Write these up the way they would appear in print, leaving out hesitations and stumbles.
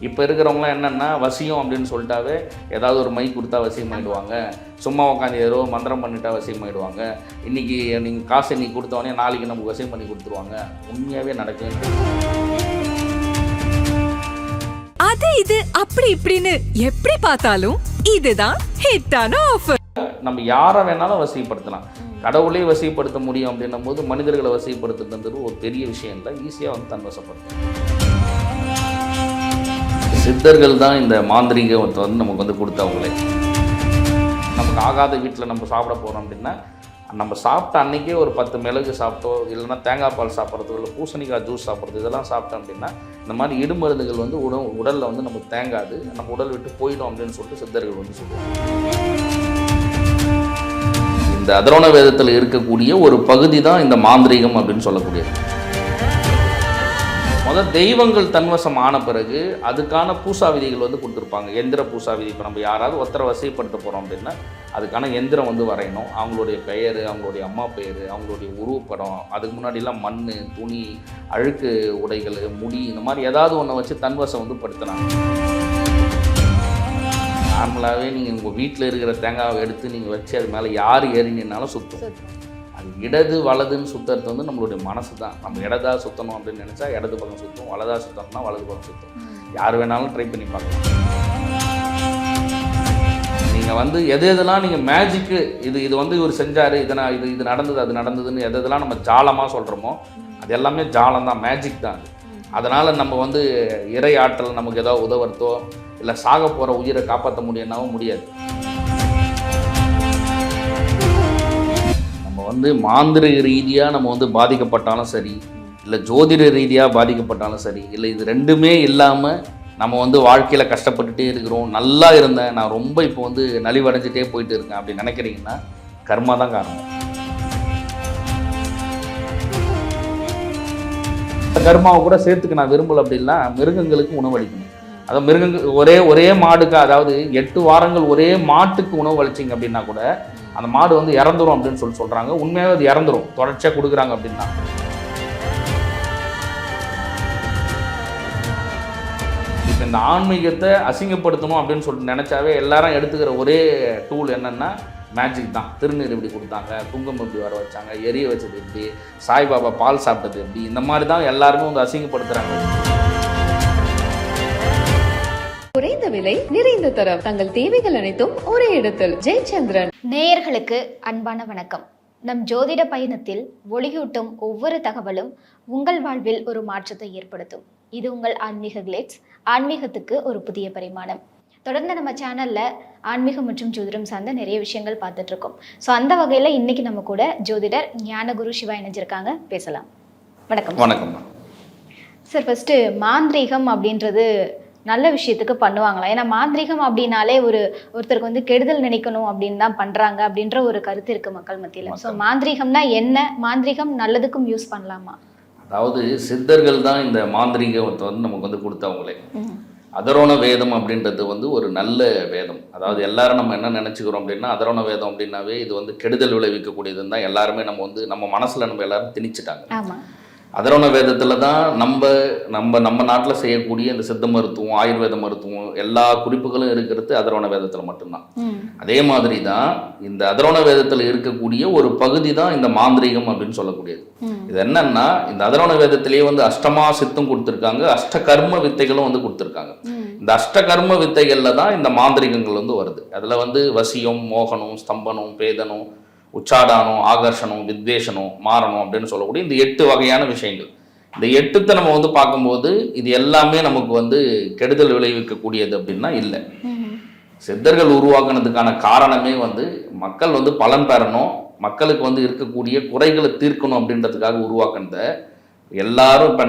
இப்போ இருக்கிறவங்களாம் என்னென்னா வசியம் அப்படின்னு சொல்லிட்டாவே ஏதாவது ஒரு மை கொடுத்தா வசியம் ஆகிடுவாங்க, சும்மா உட்காந்து ஏதோ மந்திரம் பண்ணிட்டா வசியம் ஆகிடுவாங்க, இன்றைக்கி நீங்கள் காசு இன்றைக்கி கொடுத்தவொடனே நாளைக்கு நமக்கு வசியம் பண்ணி கொடுத்துருவாங்க. உண்மையாகவே நடக்குது. அது இது அப்படி இப்படின்னு எப்படி பார்த்தாலும் இதுதான் ஹிட்டான ஆஃபர். நம்ம யாரை வேணாலும் வசிப்படுத்தலாம், கடவுளே வசிப்படுத்த முடியும் அப்படின்னும் போது மனிதர்களை வசிப்படுத்துறது ஒரு பெரிய விஷயம் இல்லை, ஈஸியாக வந்து தன்வசப்படுத்தும். சித்தர்கள் தான் இந்த மாந்திரீகத்தை வந்து நமக்கு வந்து கொடுத்தவங்களே. நமக்கு ஆகாத வீட்டில் நம்ம சாப்பிட போகிறோம் அப்படின்னா நம்ம சாப்பிட்ட அன்றைக்கே ஒரு 10 மிளகு சாப்பிட்டோ இல்லைன்னா தேங்காய் பால் சாப்பிட்றதோ இல்லை பூசணிக்காய் ஜூஸ் சாப்பிட்றது இதெல்லாம் சாப்பிட்டோம் அப்படின்னா இந்த மாதிரி இடுமருந்துகள் வந்து உடலில் வந்து நமக்கு தேங்காது, நம்ம உடல் விட்டு போயிடும் அப்படின்னு சொல்லிட்டு சித்தர்கள் வந்து சொல்லுவாங்க. இந்த அதரோண வேதத்தில் இருக்கக்கூடிய ஒரு பகுதி தான் இந்த மாந்திரீகம் அப்படின்னு சொல்லக்கூடியது. முதல் தெய்வங்கள் தன்வசம் ஆன பிறகு அதுக்கான பூசா விதிகள் வந்து கொடுத்துருப்பாங்க. எந்திர பூசா விதி. இப்போ நம்ம யாராவது ஒருத்தரை வசைப்படுத்த போகிறோம் அப்படின்னா அதுக்கான எந்திரம் வந்து வரையணும். அவங்களுடைய பெயர், அவங்களுடைய அம்மா பெயர், அவங்களுடைய உருவப்படம், அதுக்கு முன்னாடிலாம் மண், துணி, அழுக்கு உடைகள், முடி, இந்த மாதிரி ஏதாவது ஒன்றை வச்சு தன்வசம் வந்து படுத்தினாங்க. நார்மலாகவே நீங்கள் உங்கள் வீட்டில் இருக்கிற தேங்காவை எடுத்து நீங்கள் வச்சு அது மேலே யார் ஏறினாலும் சுற்றும். அது இடது வலதுன்னு சுற்றுறது வந்து நம்மளுடைய மனசு தான். நம்ம இடதா சுற்றணும் அப்படின்னு நினச்சா இடது பக்கம் சுற்றும், வலதா சுற்றணும்னா வலது பக்கம் சுற்றும். யார் வேணாலும் ட்ரை பண்ணி பார்க்கலாம். நீங்கள் வந்து எதெல்லாம் நீங்கள் மேஜிக்கு இது வந்து இவர் செஞ்சார், இது நடந்தது அது நடந்ததுன்னு எதெல்லாம் நம்ம ஜாலமாக சொல்கிறோமோ அது எல்லாமே ஜாலம் தான், மேஜிக் தான் அது. அதனால் நம்ம வந்து இறை ஆற்றல் நமக்கு ஏதாவது உதவுறதோ இல்லை சாக போகிற உயிரை காப்பாற்ற முடியும்னாவும் முடியாது. வந்து மாந்திரிக ரீதியாக நம்ம வந்து பாதிக்கப்பட்டாலும் சரி, இல்லை ஜோதிட ரீதியாக பாதிக்கப்பட்டாலும் சரி, இல்லை இது ரெண்டுமே இல்லாமல் நம்ம வந்து வாழ்க்கையில் கஷ்டப்பட்டுட்டே இருக்கிறோம், நல்லா இருந்தேன், நான் ரொம்ப இப்போ வந்து நலிவடைஞ்சிட்டே போயிட்டு இருக்கேன் அப்படி நினைக்கிறீங்கன்னா கர்மா தான் காரணம். கர்மாவை கூட சேர்த்துக்க நான் விரும்பலை அப்படின்னா மிருகங்களுக்கு உணவளிக்கணும். அதாவது மிருகங்கள் ஒரே மாடுக்கு, அதாவது 8 வாரங்கள் ஒரே மாட்டுக்கு உணவு அளிச்சிங்க அப்படின்னா கூட அந்த மாடு வந்து இறந்துரும் அப்படின்னு சொல்கிறாங்க. உண்மையாகவே அது இறந்துரும் தொடர்ச்சியாக கொடுக்குறாங்க அப்படின்னா. இப்போ இந்த ஆன்மீகத்தை அசிங்கப்படுத்தணும் அப்படின்னு சொல்லிட்டு நினச்சாவே எல்லாரும் எடுத்துக்கிற ஒரே டூல் என்னென்னா மேஜிக் தான். திருநீர் எப்படி கொடுத்தாங்க, குங்குமம் எப்படி வர வச்சாங்க, எரிய வச்சது எப்படி, சாய்பாபா பால் சாப்பிட்டது எப்படி, இந்த மாதிரி தான் எல்லாருமே வந்து அசிங்கப்படுத்துகிறாங்க. குறைந்த விலை, நிறைந்த தரம், தங்கள் தேவைகள் அனைத்தும் ஒரே இடத்தில். ஜெயச்சந்திரன். நேயர்களுக்கு அன்பான வணக்கம். நம் ஜோதிட பயணத்தில் ஒளியூட்டும் ஒவ்வொரு தகவலும் உங்கள் வாழ்வில் ஒரு மாற்றத்தை ஏற்படுத்தும். இது உங்கள் ஆன்மீக கிளேட்ஸ். ஆன்மீகத்துக்கு ஒரு புதிய பரிமாணம். தொடர்ந்து நம்ம சேனல்ல ஆன்மீகம் மற்றும் ஜோதிடம் சார்ந்த நிறைய விஷயங்கள் பார்த்துட்டு இருக்கோம். ஸோ அந்த வகையில் இன்னைக்கு நம்ம கூட ஜோதிடர் ஞானகுரு சிவா இணைஞ்சிருக்காங்க, பேசலாம். வணக்கம். வணக்கம் சார். ஃபர்ஸ்ட் மாந்திரீகம் அப்படின்றது நல்ல விஷயத்துக்கு பண்ணுவாங்களா? ஏன்னா மாந்திரீகம் அப்படின்னாலே ஒருத்தருக்கு வந்து கெடுதல் நினைக்கணும் அப்படின்னு தான் பண்றாங்க அப்படின்ற ஒரு கருத்து இருக்கு மக்கள் மத்தியில். ஸோ மாந்திரீகம்னா என்ன? மாந்திரீகம் நல்லதுக்கும் யூஸ் பண்ணலாமா? அதாவது சித்தர்கள் தான் இந்த மாந்திரீகத்தை வந்து நமக்கு வந்து கொடுத்தவங்களே. அதரோண வேதம் அப்படின்றது வந்து ஒரு நல்ல வேதம். அதாவது எல்லாரும் நம்ம என்ன நினச்சிக்கிறோம் அப்படின்னா அதரோண வேதம் அப்படின்னாவே இது வந்து கெடுதல் விளைவிக்கக்கூடியதுன்னு தான் எல்லாருமே நம்ம மனசில் நம்ம எல்லாரும் திணிச்சிட்டாங்க. ஆமாம். அதரோண வேதத்தில் தான் நம்ம நாட்டில் செய்யக்கூடிய இந்த சித்த மருத்துவம், ஆயுர்வேத மருத்துவம் எல்லா குறிப்புகளும் இருக்கிறது அதரோண வேதத்தில் மட்டும்தான். அதே மாதிரி தான் இந்த அதரோண வேதத்தில் இருக்கக்கூடிய ஒரு பகுதி தான் இந்த மாந்திரீகம் அப்படின்னு சொல்லக்கூடியது. இது என்னன்னா இந்த அதரோண வேதத்திலேயே வந்து அஷ்டமா சித்தம் கொடுத்துருக்காங்க, அஷ்டகர்ம வித்தைகளும் வந்து கொடுத்துருக்காங்க. இந்த அஷ்டகர்ம வித்தைகளில் தான் இந்த மாந்திரிகங்கள் வந்து வருது. அதில் வந்து வசியம், மோகனம், ஸ்தம்பனம், பேதனம், உச்சாடானம், ஆகர்ஷணம், வித்வேஷனம், மாறணும் அப்படின்னு சொல்லக்கூடிய இந்த 8 வகையான விஷயங்கள். இந்த 8த்தை நம்ம வந்து பார்க்கும்போது இது எல்லாமே நமக்கு வந்து கெடுதல் விளைவிக்கக்கூடியது அப்படின்னா இல்லை. சித்தர்கள் உருவாக்குனதுக்கான காரணமே வந்து மக்கள் வந்து பலன் பெறணும், மக்களுக்கு வந்து இருக்கக்கூடிய குறைகளை தீர்க்கணும் அப்படின்றதுக்காக உருவாக்குனத. எல்லாரும் இப்போ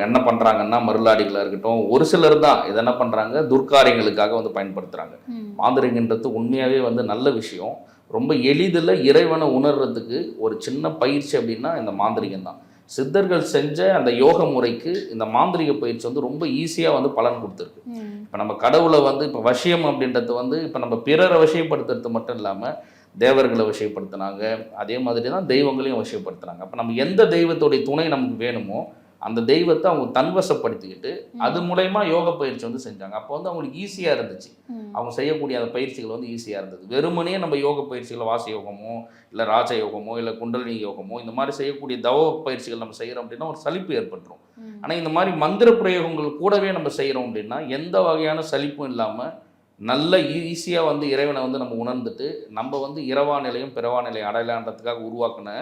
என்ன பண்ணுறாங்கன்னா மருளாடிகளாக இருக்கட்டும், ஒரு சிலர் தான் இதை என்ன பண்ணுறாங்க துர்காரியங்களுக்காக வந்து பயன்படுத்துகிறாங்க. மாந்திரிகன்றது உண்மையாகவே வந்து நல்ல விஷயம். ரொம்ப எளிதில் இறைவனை உணர்றதுக்கு ஒரு சின்ன பயிற்சி அப்படின்னா இந்த மாந்திரிகம் தான். சித்தர்கள் செஞ்ச அந்த யோக முறைக்கு இந்த மாந்திரிக பயிற்சி வந்து ரொம்ப ஈஸியாக வந்து பலன் கொடுத்துருக்கு. இப்போ நம்ம கடவுளை வந்து இப்போ வசியம் அப்படின்றது வந்து இப்போ நம்ம பிறரை வசியப்படுத்துறது மட்டும் இல்லாமல் தேவர்களை வசியப்படுத்தினாங்க, அதே மாதிரி தான் தெய்வங்களையும் வசியப்படுத்துனாங்க. அப்போ நம்ம எந்த தெய்வத்துடைய துணை நமக்கு வேணுமோ அந்த தெய்வத்தை அவங்க தன்வசப்படுத்திக்கிட்டு அது மூலயமா யோக பயிற்சி வந்து செஞ்சாங்க. அப்போ வந்து அவங்களுக்கு ஈஸியாக இருந்துச்சு, அவங்க செய்யக்கூடிய அந்த பயிற்சிகள் வந்து ஈஸியாக இருந்தது. வெறுமனே நம்ம யோக பயிற்சிகளை வாசி யோகமோ இல்லை ராஜ யோகமோ இல்லை குண்டலினி யோகமோ இந்த மாதிரி செய்யக்கூடிய தவ பயிற்சிகள் நம்ம செய்கிறோம் அப்படின்னா ஒரு சலிப்பு ஏற்பட்டுரும். ஆனால் இந்த மாதிரி மந்திர பிரயோகங்கள் கூடவே நம்ம செய்கிறோம் அப்படின்னா எந்த வகையான சலிப்பும் இல்லாமல் நல்ல ஈஸியாக வந்து இறைவனை வந்து நம்ம உணர்ந்துட்டு நம்ம வந்து இரவா நிலையும் பிறவா நிலையும் அடையலான்றதுக்காக உருவாக்குன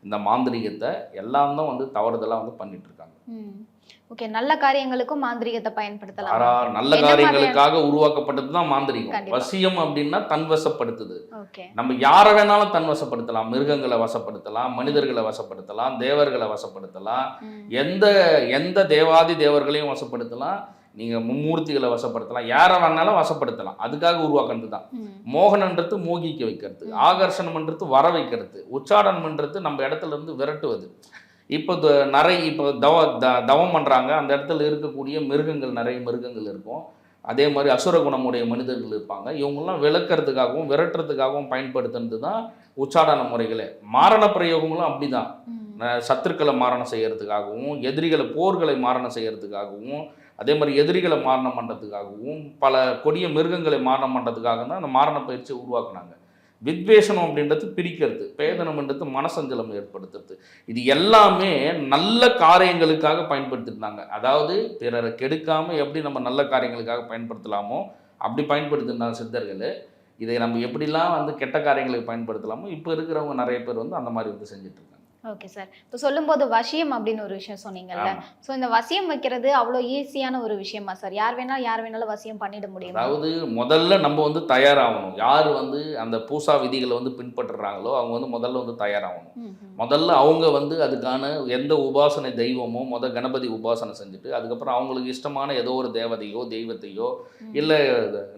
இந்த மாந்திரிகத்தை எல்லாம் தான் வந்து தவறுதலாக வந்து பண்ணிட்டு இருக்காங்க. ஓகே, நல்ல காரியங்களுக்கும் மாந்திரிகத்தை பயன்படுத்தலாம். நல்ல காரியங்களுக்காக உருவாக்கப்பட்டது தான் மாந்திரிகம். வசியம் அப்படின்னா தன்வசப்படுத்துது. நம்ம யாரை வேணாலும் தன்வசப்படுத்தலாம், மிருகங்களை வசப்படுத்தலாம், மனிதர்களை வசப்படுத்தலாம், தேவர்களை வசப்படுத்தலாம், எந்த தேவாதி தேவர்களையும் வசப்படுத்தலாம், நீங்க மும்மூர்த்திகளை வசப்படுத்தலாம், யாரை வேணாலும் வசப்படுத்தலாம். அதுக்காக உருவாக்குறது தான். மோகனன்றது மோகிக்க வைக்கிறது, ஆகர்ஷணம்ன்றது வர வைக்கிறது, உச்சாடனம்ன்றது நம்ம இடத்துல இருந்து விரட்டுவது. இப்போ தவம் பண்ணுறாங்க, அந்த இடத்துல இருக்கக்கூடிய மிருகங்கள், நிறைய மிருகங்கள் இருக்கும். அதே மாதிரி அசுர குணமுடைய மனிதர்கள் இருப்பாங்க. இவங்கெல்லாம் விளக்கிறதுக்காகவும் விரட்டுறதுக்காகவும் பயன்படுத்துறது தான் உச்சாடன முறைகளே. மாரண பிரயோகங்களும் அப்படி தான். சத்துருக்களை மாரணம் செய்யறதுக்காகவும், எதிரிகளை போர்களை மாரணம் செய்யறதுக்காகவும், அதே மாதிரி எதிரிகளை மாரணம் பண்ணுறதுக்காகவும், பல கொடிய மிருகங்களை மாரணம் பண்ணுறதுக்காக தான் அந்த மாரண பயிற்சியை உருவாக்குனாங்க. வித்வேஷனம் அப்படின்றது பிரிக்கிறது, பேதனம்ன்றது மனசஞ்சலம் ஏற்படுத்துறது. இது எல்லாமே நல்ல காரியங்களுக்காக பயன்படுத்திருந்தாங்க. அதாவது பிறரை கெடுக்காமல் எப்படி நம்ம நல்ல காரியங்களுக்காக பயன்படுத்தலாமோ அப்படி பயன்படுத்திருந்தாங்க சித்தர்கள். இதை நம்ம எப்படிலாம் வந்து கெட்ட காரியங்களுக்கு பயன்படுத்தலாமோ இப்போ இருக்கிறவங்க நிறைய பேர் வந்து அந்த மாதிரி வந்து செஞ்சுட்டு இருக்காங்க. ஓகே சார், இப்போ சொல்லும்போது வசியம் அப்படின்னு ஒரு விஷயம் சொன்னீங்கல்ல, ஸோ இந்த வசியம் வைக்கிறது அவ்வளோ ஈஸியான ஒரு விஷயமா சார்? யார் வேணாலும் வசியம் பண்ணிட முடியும்? அதாவது முதல்ல நம்ம வந்து தயாராகணும். யார் வந்து அந்த பூசா விதிகளை வந்து பின்பற்றுறாங்களோ அவங்க வந்து முதல்ல வந்து தயாராகணும். முதல்ல அவங்க வந்து அதுக்கான எந்த உபாசனை தெய்வமோ கணபதி உபாசனை செஞ்சுட்டு, அதுக்கப்புறம் அவங்களுக்கு இஷ்டமான ஏதோ ஒரு தேவதையோ தெய்வத்தையோ இல்லை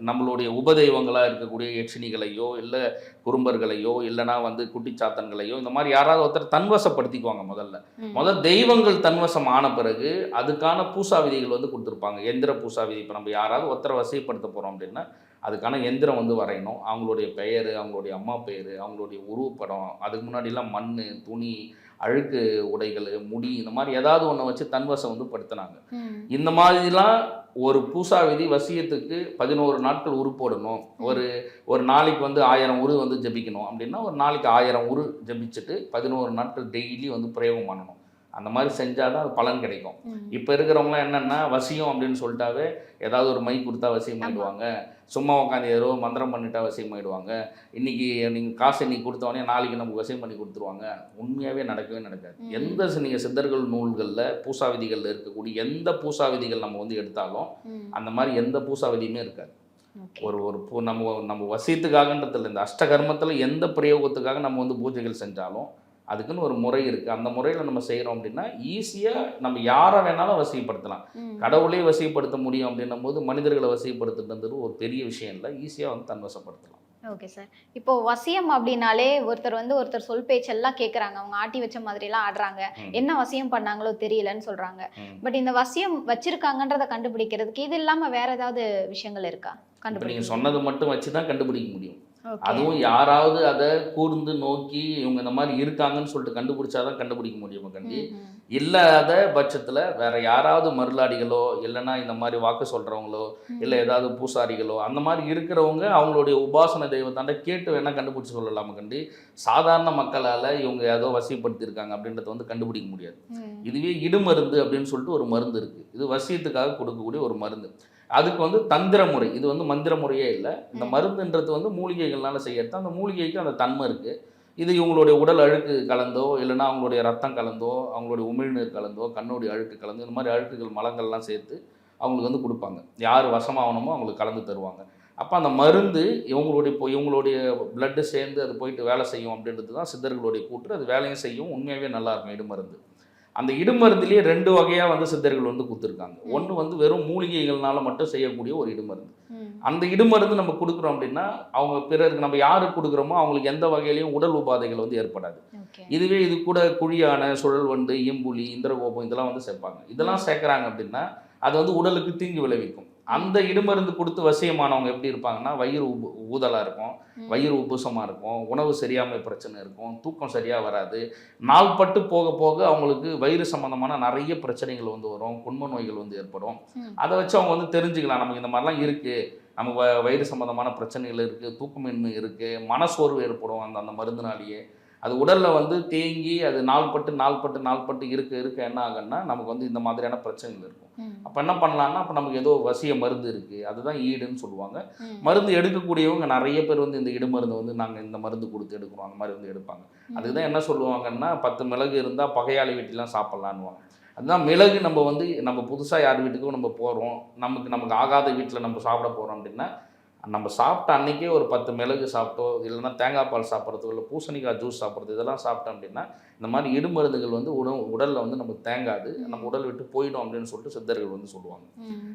நம்மளுடைய உபதெய்வங்களாக இருக்கக்கூடிய யட்சினிகளையோ இல்லை குறும்பர்களையோ இல்லைனா வந்து குட்டிச்சாத்தன்களையோ இந்த மாதிரி யாராவது ஒருத்தர் தன்வசப்படுத்திக்குவாங்க. முதல்ல தெய்வங்கள் தன்வசம் ஆன பிறகு அதுக்கான பூசா விதிகள் வந்து கொடுத்துருப்பாங்க. எந்திர பூசா விதி. இப்போ நம்ம யாராவது ஒருத்தரை வசைப்படுத்த போகிறோம் அப்படின்னா அதுக்கான எந்திரம் வந்து வரையணும். அவங்களுடைய பெயர், அவங்களுடைய அம்மா பெயர், அவங்களுடைய உருவப்படம், அதுக்கு முன்னாடிலாம் மண், துணி, அழுக்கு உடைகள், முடி, இந்த மாதிரி ஏதாவது ஒன்று வச்சு தன்வசம் வந்து படுத்தினாங்க. இந்த மாதிரிலாம் ஒரு பூசா விதி வசியத்துக்கு 11 நாட்கள் உரு போடணும். ஒரு நாளைக்கு வந்து 1000 உரு வந்து ஜபிக்கணும் அப்படின்னா ஒரு நாளைக்கு 1000 உரு ஜபிச்சுட்டு 11 நாட்கள் டெய்லி வந்து பிரயோகம் பண்ணணும். அந்த மாதிரி செஞ்சால் தான் அது பலன் கிடைக்கும். இப்போ இருக்கிறவங்களாம் என்னென்னா வசியம் அப்படின்னு சொல்லிட்டாவே ஏதாவது ஒரு மை கொடுத்தா வசியம் ஆகிடுவாங்க, சும்மா உட்காந்து ஏதோ மந்திரம் பண்ணிட்டா வசியம் ஆகிடுவாங்க, இன்றைக்கி நீங்கள் காசு இன்னைக்கு கொடுத்தவொடனே நாளைக்கு நமக்கு வசியம் பண்ணி கொடுத்துருவாங்க. உண்மையாகவே நடக்கவே நடக்காது. நீங்கள் சித்தர்கள் நூல்களில் பூசா விதிகளில் இருக்கக்கூடிய எந்த பூசா விதிகள் நம்ம வந்து எடுத்தாலும் அந்த மாதிரி எந்த பூசா விதியுமே இருக்காது. நம்ம வசியத்துக்காகன்றதில்லை, இந்த அஷ்டகர்மத்தில் எந்த பிரயோகத்துக்காக நம்ம வந்து பூஜைகள் செஞ்சாலும் அதுக்குன்னு ஒரு முறை இருக்குது. அந்த முறையில் நம்ம செய்கிறோம் அப்படின்னா ஈஸியாக நம்ம யாரை வேணாலும் வசியப்படுத்தலாம். கடவுளே வசியப்படுத்த முடியும் அப்படின்னும் போது மனிதர்களை வசியப்படுத்துறது ஒரு பெரிய விஷயம் இல்லை, ஈஸியாக வந்து தன்வசப்படுத்தலாம். ஓகே சார், இப்போ வசியம் அப்படின்னாலே ஒருத்தர் சொல் பேச்செல்லாம் கேட்குறாங்க, அவங்க ஆட்டி வச்ச மாதிரிலாம் ஆடுறாங்க, என்ன வசியம் பண்ணாங்களோ தெரியலன்னு சொல்கிறாங்க. பட் இந்த வசியம் வச்சிருக்காங்கன்றதை கண்டுபிடிக்கிறதுக்கு இது இல்லாமல் வேற ஏதாவது விஷயங்கள் இருக்கா? நீங்கள் சொன்னது மட்டும் வச்சு தான் கண்டுபிடிக்க முடியும். அதுவும் யாராவது அதை கூர்ந்து நோக்கி இவங்க இந்த மாதிரி இருக்காங்கன்னு சொல்லிட்டு கண்டுபிடிச்சாதான் கண்டுபிடிக்க முடியும். கண்டி இல்லாத பட்சத்தில் வேற யாராவது மருளாடிகளோ இல்லைன்னா இந்த மாதிரி வாக்கு சொல்கிறவங்களோ இல்லை ஏதாவது பூசாரிகளோ அந்த மாதிரி இருக்கிறவங்க அவங்களுடைய உபாசன தெய்வத்தாண்ட கேட்டு வேணால் கண்டுபிடிச்சி சொல்லலாமா. கண்டி சாதாரண மக்களால் இவங்க ஏதோ வசியப்படுத்தியிருக்காங்க அப்படின்றத வந்து கண்டுபிடிக்க முடியாது. இதுவே இடுமருந்து அப்படின்னு சொல்லிட்டு ஒரு மருந்து இருக்குது. இது வசியத்துக்காக கொடுக்கக்கூடிய ஒரு மருந்து. அதுக்கு வந்து தந்திர முறை, இது வந்து மந்திர முறையே இல்லை. இந்த மருந்துன்றது வந்து மூலிகைகள்னால செய்யறது. அந்த மூலிகைக்கு அந்த தன்மை இருக்குது. இது இவங்களுடைய உடல் அழுக்கு கலந்தோ இல்லைனா அவங்களுடைய ரத்தம் கலந்தோ அவங்களுடைய உமிழ்நீர் கலந்தோ கண்ணுடைய அழுக்கு கலந்தோ இந்த மாதிரி அழுக்குகள் மலங்கள்லாம் சேர்த்து அவங்களுக்கு வந்து கொடுப்பாங்க. யார் வசமாகணுமோ அவங்களுக்கு கலந்து தருவாங்க. அப்போ அந்த மருந்து இவங்களுடைய பிளட்டு சேர்ந்து அது போயிட்டு வேலை செய்யும் அப்படின்றது தான் சித்தர்களுடைய கூற்று. அது வேலையும் செய்யும், உண்மையாகவே நல்லாயிருக்கும் இடுமருந்து. அந்த இடுமருந்துலேயே 2 வகையாக வந்து சித்தர்கள் வந்து கொடுத்துருக்காங்க. ஒன்று வந்து வெறும் மூலிகைகள்னால மட்டும் செய்யக்கூடிய ஒரு இடுமருந்து. அந்த இடுமருந்து நம்ம கொடுக்குறோம் அப்படின்னா அவங்க பிறருக்கு நம்ம யாருக்கு கொடுக்குறோமோ அவங்களுக்கு எந்த வகையிலையும் உடல் உபாதைகள் வந்து ஏற்படாது. இதுவே இது கூட குழியான, சுழல் வண்டு, ஈம்புலி, இந்திரகோபம் இதெல்லாம் வந்து சேர்ப்பாங்க. இதெல்லாம் சேர்க்குறாங்க அப்படின்னா அது வந்து உடலுக்கு தீங்கு விளைவிக்கும். அந்த இடுமருந்து கொடுத்து வசியமானவங்க எப்படி இருப்பாங்கன்னா வயிறு ஊதலாக இருக்கும், வயிறு உப்புசமாக இருக்கும், உணவு சரியாமை பிரச்சனை இருக்கும், தூக்கம் சரியாக வராது. நாள்பட்டு போக போக அவங்களுக்கு வயிறு சம்மந்தமான நிறைய பிரச்சனைகள் வந்து வரும், குண்ம நோய்கள் வந்து ஏற்படும். அதை வச்சு அவங்க வந்து தெரிஞ்சுக்கலாம் நமக்கு இந்த மாதிரிலாம் இருக்குது, நமக்கு வயிறு சம்மந்தமான பிரச்சனைகள் இருக்குது, தூக்கமின்மை இருக்குது, மனசோர்வு ஏற்படும் அந்த மருந்துனாலேயே. அது உடலில் வந்து தேங்கி அது நாள்பட்டு இருக்க என்ன ஆகுன்னா நமக்கு வந்து இந்த மாதிரியான பிரச்சனைகள் இருக்கும். அப்போ என்ன பண்ணலான்னா, அப்போ நமக்கு ஏதோ வசிய மருந்து இருக்குது, அதுதான் ஈடுன்னு சொல்லுவாங்க. மருந்து எடுக்கக்கூடியவங்க நிறைய பேர் வந்து இந்த இடு மருந்து வந்து நாங்கள் இந்த மருந்து கொடுத்து எடுக்கிறோம் அந்த மாதிரி வந்து எடுப்பாங்க. அதுக்கு தான் என்ன சொல்லுவாங்கன்னா 10 மிளகு இருந்தால் பகையாளி வீட்டிலாம் சாப்பிட்லான்னுவாங்க. அதுதான் மிளகு நம்ம புதுசாக யார் வீட்டுக்கும் நம்ம போகிறோம், நமக்கு ஆகாத வீட்டில் நம்ம சாப்பிட போகிறோம் அப்படின்னா, நம்ம சாப்பிட்ட அன்றைக்கே ஒரு 10 மிளகு சாப்பிட்டோ, இல்லைன்னா தேங்காய் பால் சாப்பிட்றதோ, இல்லை பூசணிக்காய் ஜூஸ் சாப்பிட்றது, இதெல்லாம் சாப்பிட்டோம் அப்படின்னா இந்த மாதிரி இடுமருந்துகள் வந்து உடலில் வந்து நமக்கு தேங்காது, நம்ம உடல் விட்டு போயிடும் அப்படின்னு சொல்லிட்டு சித்தர்கள் வந்து சொல்லுவாங்க.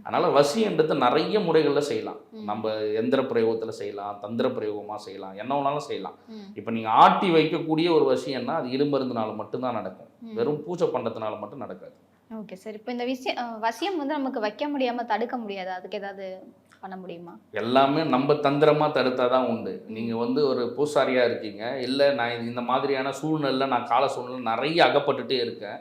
அதனால் வசின்றது நிறைய முறைகளில் செய்யலாம். நம்ம எந்திர பிரயோகத்தில் செய்யலாம், தந்திர பிரயோகமாக செய்யலாம், என்ன வேணாலும் செய்யலாம். இப்போ நீங்கள் ஆட்டி வைக்கக்கூடிய ஒரு வசியம்னா அது இடுமருந்துனால மட்டும்தான் நடக்கும், வெறும் பூஜை பண்ணுறதுனால மட்டும் நடக்காது. Okay sir. இப்போ இந்த வசியம் வந்து நமக்கு வைக்க முடியாமல் தடுக்க முடியாது, அதுக்கு ஏதாவது பண்ண முடியுமா? எல்லாமே நம்ம தந்திரமாக தடுத்தா தான் உண்டு. நீங்கள் வந்து ஒரு பூசாரியாக இருக்கீங்க, இல்லை நான் இந்த மாதிரியான சூழ்நிலை, நான் கால சூழ்நிலை நிறைய அகப்பட்டுட்டே இருக்கேன்,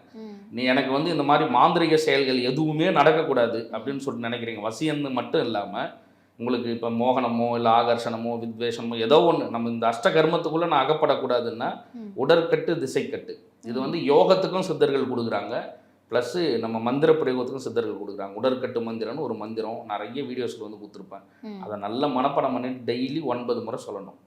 எனக்கு வந்து இந்த மாதிரி மாந்திரிக செயல்கள் எதுவுமே நடக்கக்கூடாது அப்படின்னு சொல்லிட்டு நினைக்கிறீங்க. வசியம்னு மட்டும் இல்லாமல் உங்களுக்கு இப்போ மோகனமோ இல்லை ஆகர்ஷணமோ வித்வேஷமோ ஏதோ ஒன்று, நம்ம இந்த அஷ்டகர்மத்துக்குள்ளே நான் அகப்படக்கூடாதுன்னா உடற்கட்டு திசைக்கட்டு இது வந்து யோகத்துக்கும் சித்தர்கள் கொடுக்குறாங்க, ப்ளஸ்ஸு நம்ம மந்திர பிரயோகத்துக்கும் சித்தர்கள் கொடுக்குறாங்க. உடற்கட்டு மந்திரம்னு ஒரு மந்திரம் நிறைய வீடியோஸில் வந்து கொடுத்துருப்பேன். அதை நல்ல மனப்பாடம் பண்ணிட்டு டெய்லி 9 முறை சொல்லணும்.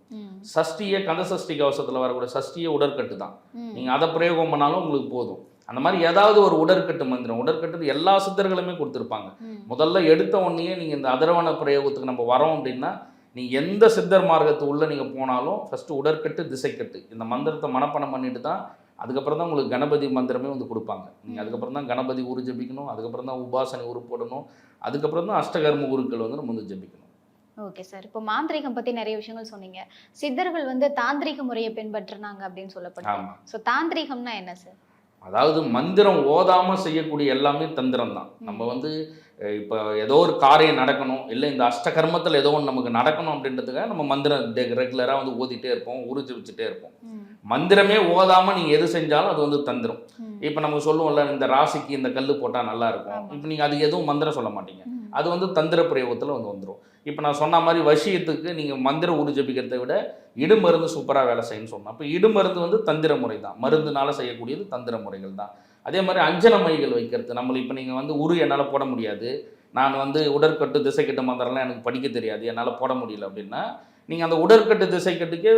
சஷ்டியை கந்த சஷ்டி கவசத்தில் வரக்கூடிய சஷ்டியை உடற்கட்டு தான், நீங்கள் அதை பிரயோகம் பண்ணாலும் உங்களுக்கு போதும். அந்த மாதிரி ஏதாவது ஒரு உடற்கட்டு மந்திரம், உடற்கட்டு எல்லா சித்தர்களுமே கொடுத்துருப்பாங்க. முதல்ல எடுத்த உடனே நீங்கள் இந்த அதர்வன பிரயோகத்துக்கு நம்ம வரோம் அப்படின்னா, நீங்கள் எந்த சித்தர் மார்க்கத்து உள்ளே நீங்கள் போனாலும் ஃபஸ்ட்டு உடற்கட்டு திசைக்கட்டு இந்த மந்திரத்தை மனப்பாடம் பண்ணிட்டு தான் அதுக்கப்புறம் தான் உங்களுக்கு கணபதி மந்திரமே வந்து கொடுப்பாங்க. நீங்கள் அதுக்கப்புறம் தான் கணபதி உரு ஜபிக்கணும், அதுக்கப்புறம் தான் உபாசனை உரு போடணும், அதுக்கப்புறம் தான் அஷ்டகர்ம உருக்கள் வந்து நம்ம வந்து ஜபிக்கணும். Okay sir. இப்போ மாந்திரிகம் பற்றி நிறைய விஷயங்கள் சொன்னீங்க. சித்தர்கள் வந்து தாந்திரிக முறையை பின்பற்றினாங்க அப்படின்னு சொல்லப்படுது. ஸோ தாந்திரிகம்னா என்ன சார்? அதாவது மந்திரம் ஓதாமல் செய்யக்கூடிய எல்லாமே தந்திரம் தான். நம்ம வந்து இப்போ ஏதோ ஒரு காரியம் நடக்கணும், இல்லை இந்த அஷ்டகர்மத்தில் ஏதோ ஒன்று நமக்கு நடக்கணும் அப்படின்றதுக்காக நம்ம மந்திரம் ரெகுலராக வந்து ஓதிட்டே இருப்போம், உரு ஜபிச்சுட்டே இருப்போம். மந்திரமே ஓதாமல் நீங்கள் எது செஞ்சாலும் அது வந்து தந்திரம். இப்போ நம்ம சொல்லுவோம்ல, இந்த ராசிக்கு இந்த கல் போட்டால் நல்லா இருக்கும், இப்போ நீங்கள் அது எதுவும் மந்திரம் சொல்ல மாட்டீங்க, அது வந்து தந்திர பிரயோகத்தில் வந்து வந்துடும். இப்போ நான் சொன்ன மாதிரி வசியத்துக்கு நீங்கள் மந்திர உரு ஜபிக்கிறதை விட இடுமருந்து சூப்பராக வேலை செய்யணும்னு சொன்னோம். அப்போ இடுமருந்து வந்து தந்திர முறை தான், மருந்துனால செய்யக்கூடியது தந்திர முறைகள் தான். அதே மாதிரி அஞ்சன மைகள் வைக்கிறது, நம்மளை இப்போ நீங்கள் வந்து உரு என்னால் போட முடியாது, நான் வந்து உடற்கட்டு திசைக்கட்டு மந்திரம்லாம் எனக்கு படிக்க தெரியாது, என்னால் போட முடியல அப்படின்னா, நீங்கள் அந்த உடற்கட்டு திசைக்கட்டுக்கு